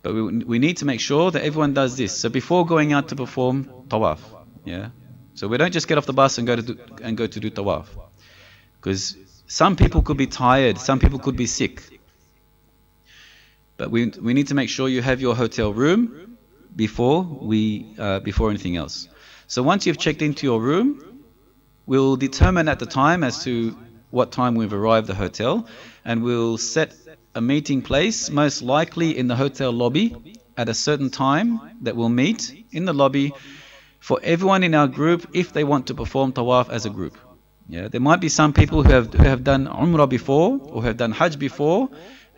But we need to make sure that everyone does this. So before going out to perform tawaf, yeah. So we don't just get off the bus and go to do tawaf, because some people could be tired, some people could be sick. But we need to make sure you have your hotel room before anything else. So once you've checked into your room, we'll determine at the time as to what time we've arrived at the hotel, and we'll set a meeting place, most likely in the hotel lobby, at a certain time that we'll meet in the lobby for everyone in our group if they want to perform tawaf as a group. Yeah, there might be some people who have done Umrah before or have done Hajj before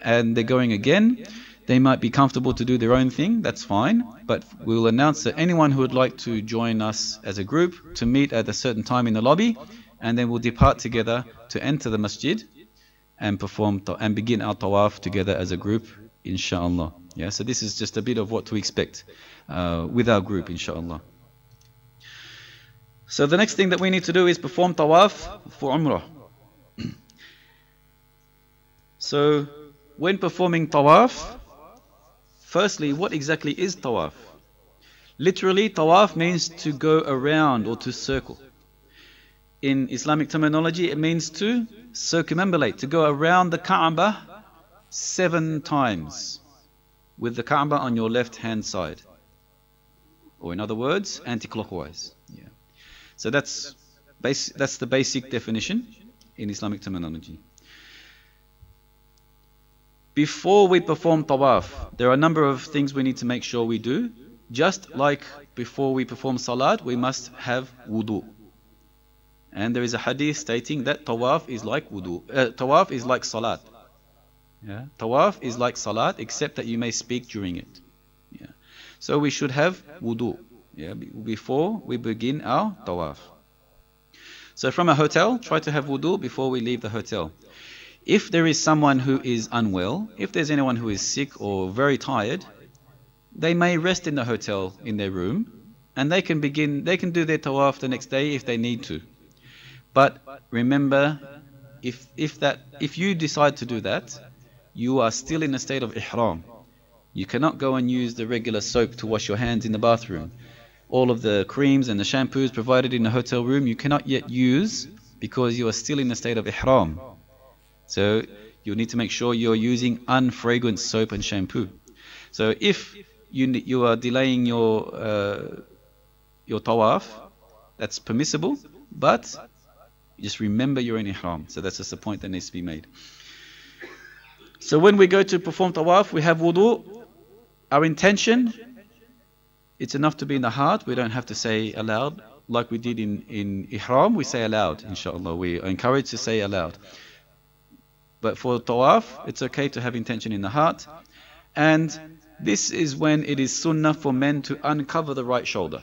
and they're going again. They might be comfortable to do their own thing, that's fine, but we'll announce that anyone who would like to join us as a group to meet at a certain time in the lobby, and then we'll depart together to enter the masjid and perform and begin our tawaf together as a group, inshallah. Yeah, so this is just a bit of what to expect with our group, inshallah. So the next thing that we need to do is perform tawaf for Umrah. So when performing tawaf, firstly, what exactly is tawaf? Literally, tawaf means to go around or to circle. In Islamic terminology, it means to circumambulate, to go around the Kaaba 7 times. with the Kaaba on your left hand side. Or in other words, anti-clockwise. Yeah. So that's the basic definition in Islamic terminology. Before we perform tawaf, there are a number of things we need to make sure we do. Just like before we perform salat, we must have wudu. And there is a hadith stating that tawaf is like wudu. Tawaf is like salat. Yeah. Tawaf is like salat, except that you may speak during it. Yeah. So we should have wudu, yeah, before we begin our tawaf. So from a hotel, try to have wudu before we leave the hotel. If there is someone who is unwell, if there's anyone who is sick or very tired, they may rest in the hotel in their room, and they can do their tawaf the next day if they need to. But remember, if you decide to do that, you are still in a state of ihram. You cannot go and use the regular soap to wash your hands in the bathroom. All of the creams and the shampoos provided in the hotel room you cannot yet use because you are still in a state of ihram. So you need to make sure you're using unfragrant soap and shampoo. So if you are delaying your tawaf, that's permissible, but just remember you're in ihram. So that's just a point that needs to be made. So when we go to perform tawaf, we have wudu. Our intention, it's enough to be in the heart. We don't have to say aloud like we did in ihram. We say aloud, inshallah. We are encouraged to say aloud. But for tawaf, it's okay to have intention in the heart. And this is when it is sunnah for men to uncover the right shoulder.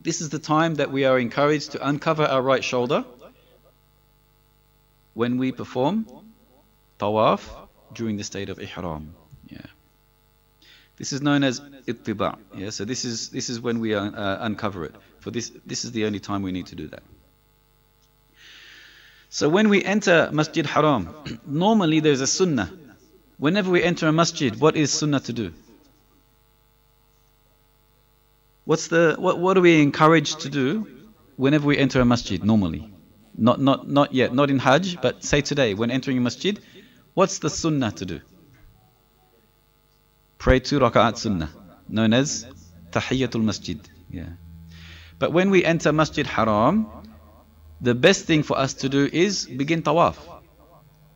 This is the time that we are encouraged to uncover our right shoulder when we perform tawaf during the state of ihram. Yeah. This is known as ittiba'. Yeah. So this is when we uncover it. For this is the only time we need to do that. So when we enter Masjid Haram, normally there's a sunnah. Whenever we enter a masjid, what is sunnah to do? What are we encouraged to do whenever we enter a masjid normally? Not yet, not in Hajj, but say today, when entering a masjid, what's the sunnah to do? Pray 2 raka'at sunnah, known as Tahiyyatul Masjid. Yeah. But when we enter Masjid Haram, the best thing for us to do is begin tawaf.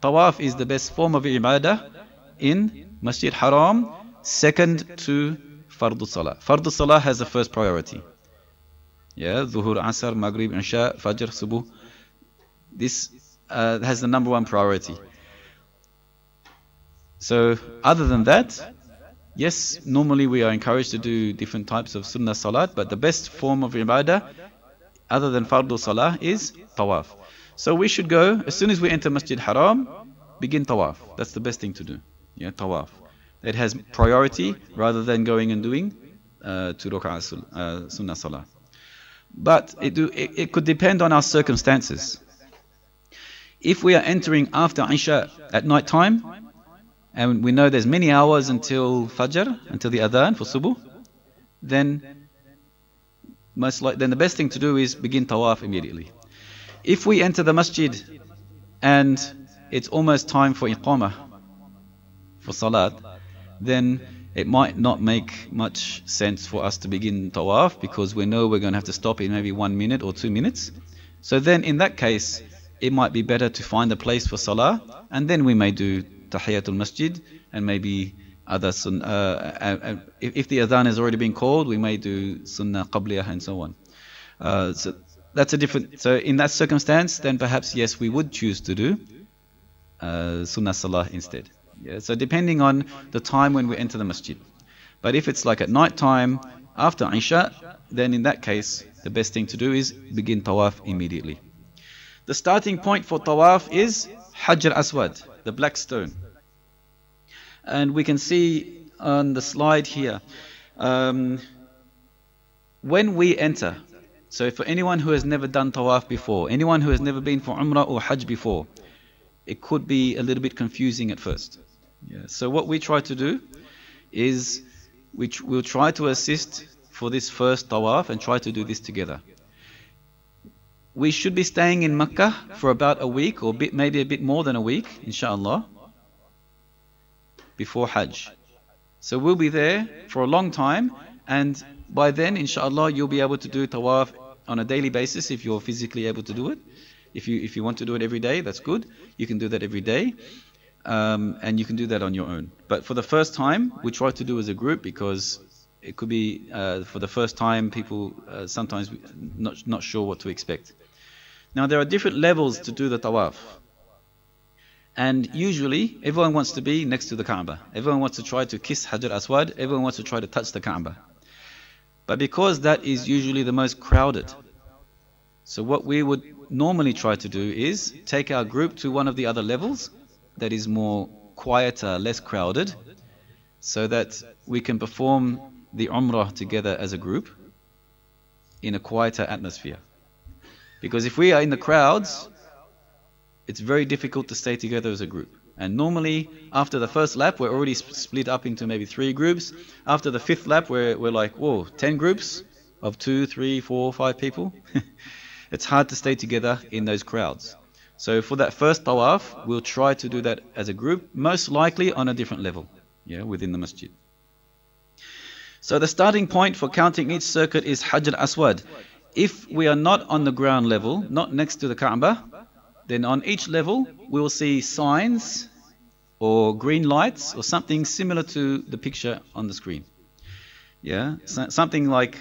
Tawaf is the best form of ibadah in Masjid Haram, second to Fardu Salah. Fardu Salah has the first priority. Yeah, Dhuhr, Asr, Maghrib, Isha, Fajr, Subuh. This has the number one priority. So other than that, yes, normally we are encouraged to do different types of Sunnah Salat, but the best form of ibadah other than Fardu Salah is tawaf. So we should go, as soon as we enter Masjid Haram, begin tawaf. That's the best thing to do. Yeah, tawaf. It has priority rather than going and doing 2 rak'ah Sunnah Salah. But it could depend on our circumstances. If we are entering after Isha at night time, and we know there's many hours until Fajr, until the Adhan for Subuh, then the best thing to do is begin tawaf immediately. If we enter the masjid and it's almost time for iqamah, for salat, then it might not make much sense for us to begin tawaf because we know we're going to have to stop in maybe 1 minute or 2 minutes. So then in that case, it might be better to find a place for salah, and then we may do Tahiyatul Masjid and maybe other sunnah. If the adhan has already been called, we may do sunnah qabliyah and so on. So that's a different. So in that circumstance, then perhaps yes, we would choose to do sunnah salah instead. Yeah. So depending on the time when we enter the masjid. But if it's like at night time after Isha, then in that case, the best thing to do is begin tawaf immediately. The starting point for tawaf is Hajar Aswad, the black stone. And we can see on the slide here, when we enter, so for anyone who has never done tawaf before, anyone who has never been for Umrah or Hajj before, it could be a little bit confusing at first. Yeah. So what we try to do is we'll try to assist for this first tawaf and try to do this together. We should be staying in Mecca for about a week or maybe a bit more than a week, inshallah, before Hajj. So we'll be there for a long time, and by then, inshallah, you'll be able to do tawaf on a daily basis if you're physically able to do it. If you want to do it every day, that's good. You can do that every day, and you can do that on your own. But for the first time, we try to do as a group because it could be for the first time people sometimes not sure what to expect. Now there are different levels to do the tawaf. And usually, everyone wants to be next to the Kaaba. Everyone wants to try to kiss Hajar Aswad. Everyone wants to try to touch the Kaaba. But because that is usually the most crowded, so what we would normally try to do is take our group to one of the other levels that is more quieter, less crowded, so that we can perform the Umrah together as a group in a quieter atmosphere. Because if we are in the crowds, it's very difficult to stay together as a group. And normally, after the first lap, we're already split up into maybe 3 groups. After the 5th lap, we're like, whoa, 10 groups of 2, 3, 4, 5 people. It's hard to stay together in those crowds. So for that first tawaf, we'll try to do that as a group, most likely on a different level, within the masjid. So the starting point for counting each circuit is Hajar Aswad. If we are not on the ground level, not next to the Kaaba, then on each level we will see signs or green lights or something similar to the picture on the screen. Something like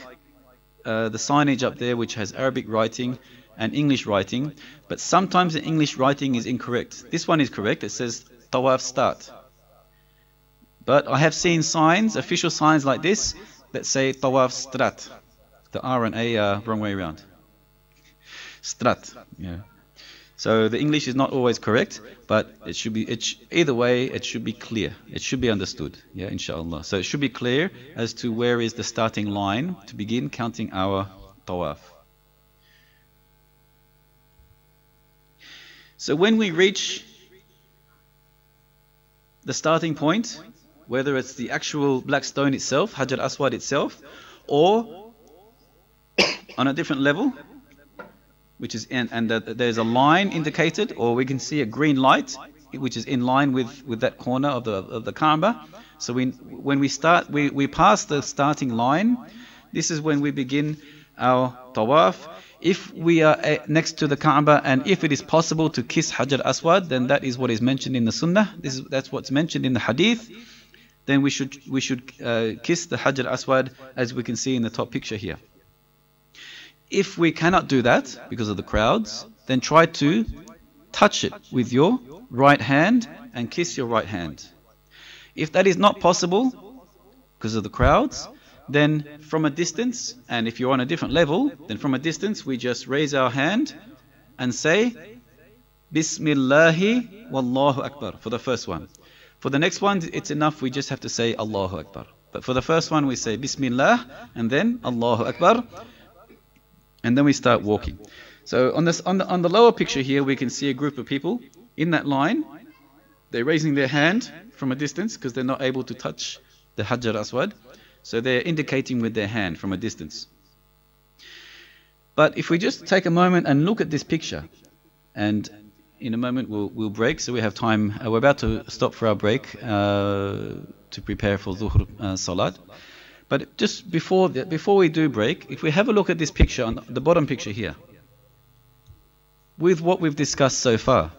the signage up there which has Arabic writing and English writing, but sometimes the English writing is incorrect. This one is correct, it says Tawaf start. But I have seen signs, official signs like this, that say Tawaf strat. The R and A are wrong way around. Strat, So the English is not always correct, but it should be, either way, it should be clear. It should be understood, inshallah. So it should be clear as to where is the starting line to begin counting our tawaf. So when we reach the starting point, whether it's the actual black stone itself, Hajar Aswad itself, or on a different level, which is there's a line indicated, or we can see a green light which is in line with that corner of the Kaaba. So when we start, we pass the starting line. This is when we begin our tawaf. If we are next to the Kaaba and if it is possible to kiss Hajar Aswad, then that is what is mentioned in the Sunnah. That's what's mentioned in the Hadith. Then we should kiss the Hajar Aswad, as we can see in the top picture here. If we cannot do that because of the crowds, then try to touch it with your right hand and kiss your right hand. If that is not possible because of the crowds, then from a distance, and if you're on a different level, then from a distance we just raise our hand and say Bismillahi Wallahu Akbar for the first one. For the next one, it's enough, we just have to say Allahu Akbar. But for the first one, we say Bismillah and then Allahu Akbar, and then we start walking. So on the lower picture here, we can see a group of people in that line. They're raising their hand from a distance because they're not able to touch the Hajar Aswad. So they're indicating with their hand from a distance. But if we just take a moment and look at this picture, and in a moment we'll break, so we have time. We're about to stop for our break to prepare for Zuhr Salat. But just before we do break, if we have a look at this picture, on the bottom picture here, with what we've discussed so far,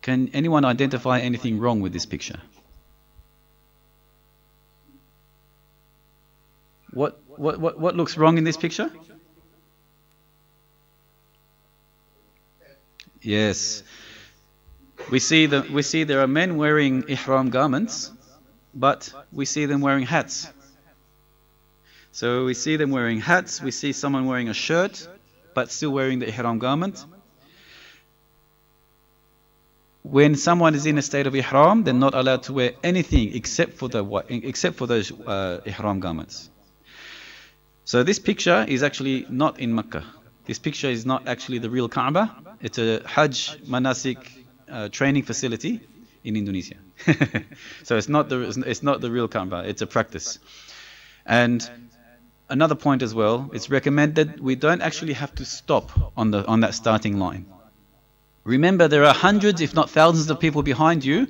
can anyone identify anything wrong with this picture? What looks wrong in this picture? Yes, we see there are men wearing ihram garments, but we see them wearing hats. So we see them wearing hats. We see someone wearing a shirt, but still wearing the ihram garment. When someone is in a state of ihram, they're not allowed to wear anything except for those ihram garments. So this picture is actually not in Mecca. This picture is not actually the real Kaaba. It's a Hajj Manasik training facility in Indonesia. So it's not the real Kaaba. It's a practice. And another point as well, it's recommended we don't actually have to stop on that starting line. Remember, there are hundreds, if not thousands, of people behind you,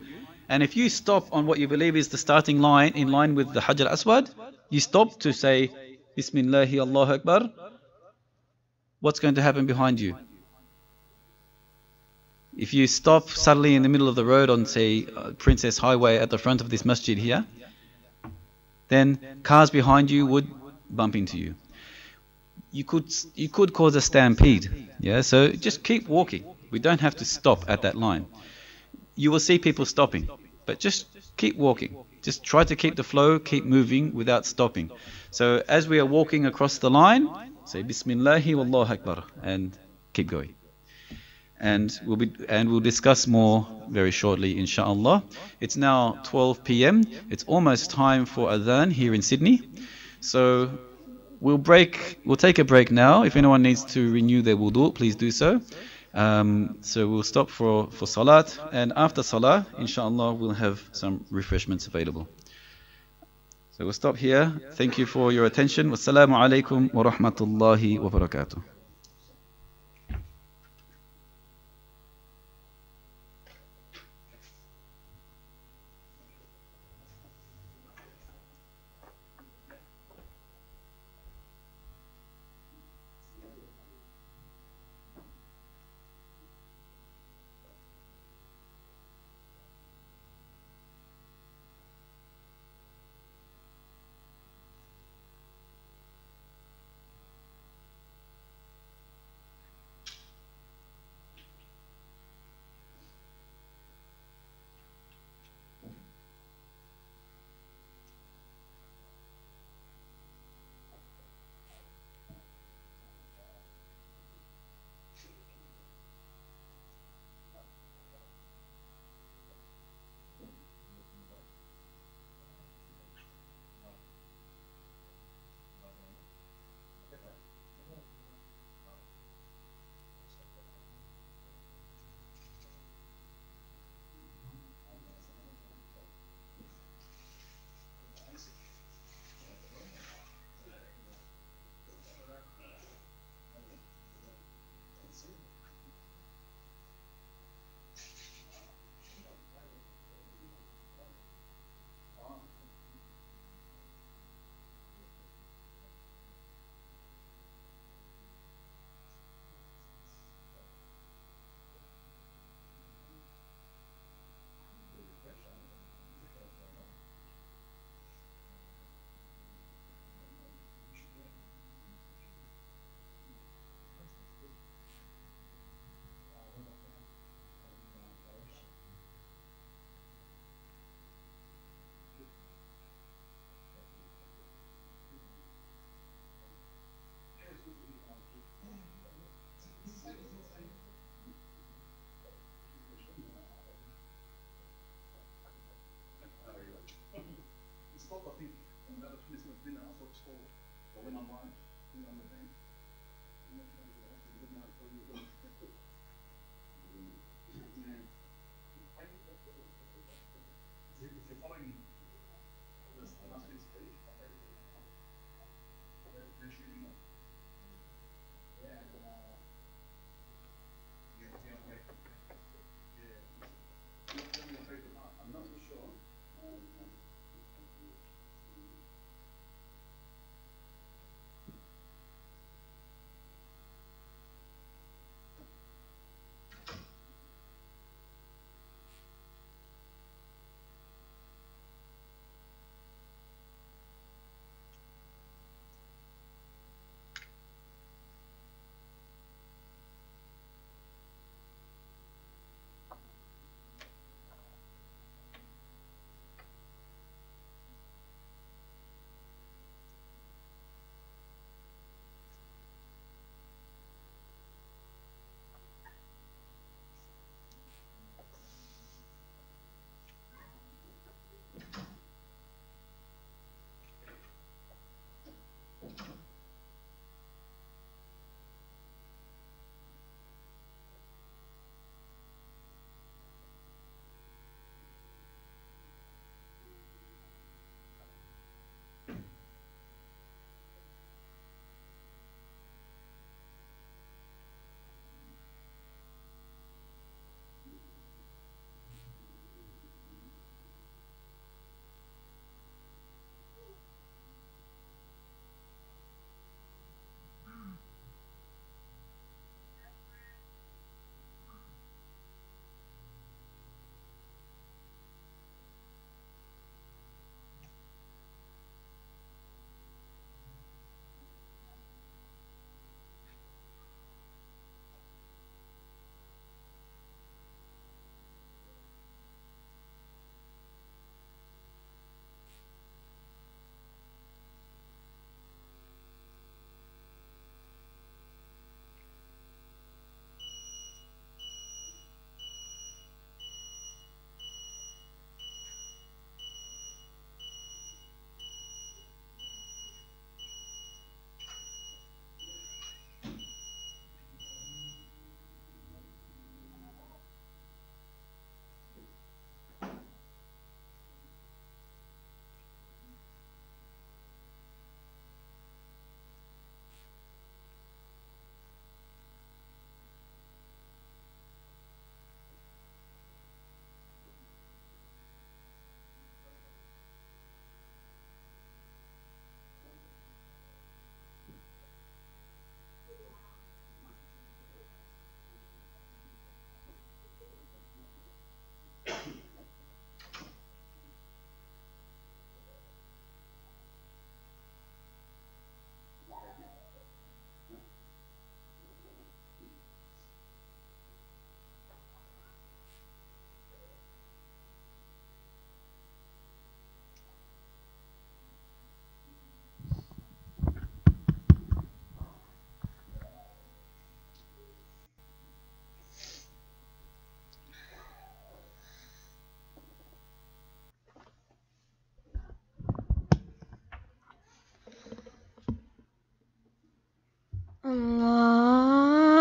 And if you stop on what you believe is the starting line, in line with the Hajar Aswad, you stop to say, Bismillahi Allahu Akbar, what's going to happen behind you? If you stop suddenly in the middle of the road on, say, Princess Highway at the front of this masjid here, then cars behind you would bump into you. You could cause a stampede. Yeah, so just keep walking. We don't have to stop at that line. You will see people stopping, but just keep walking. Just try to keep the flow, keep moving without stopping. So as we are walking across the line, say Bismillahi Wallahu Akbar and keep going. And we'll discuss more very shortly, inshallah. It's now 12 p.m. It's almost time for adhan here in Sydney. So we'll take a break now. If anyone needs to renew their wudu, please do so. So we'll stop for salat, and after salah, inshallah, we'll have some refreshments available. So we'll stop here. Thank you for your attention. Wassalamu alaikum wa rahmatullahi wa barakatuh.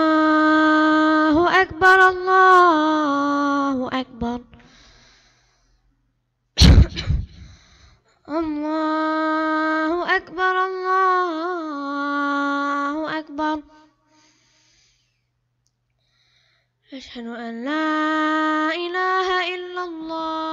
الله أكبر الله أكبر الله أكبر الله أكبر أشهد أن لا إله إلا الله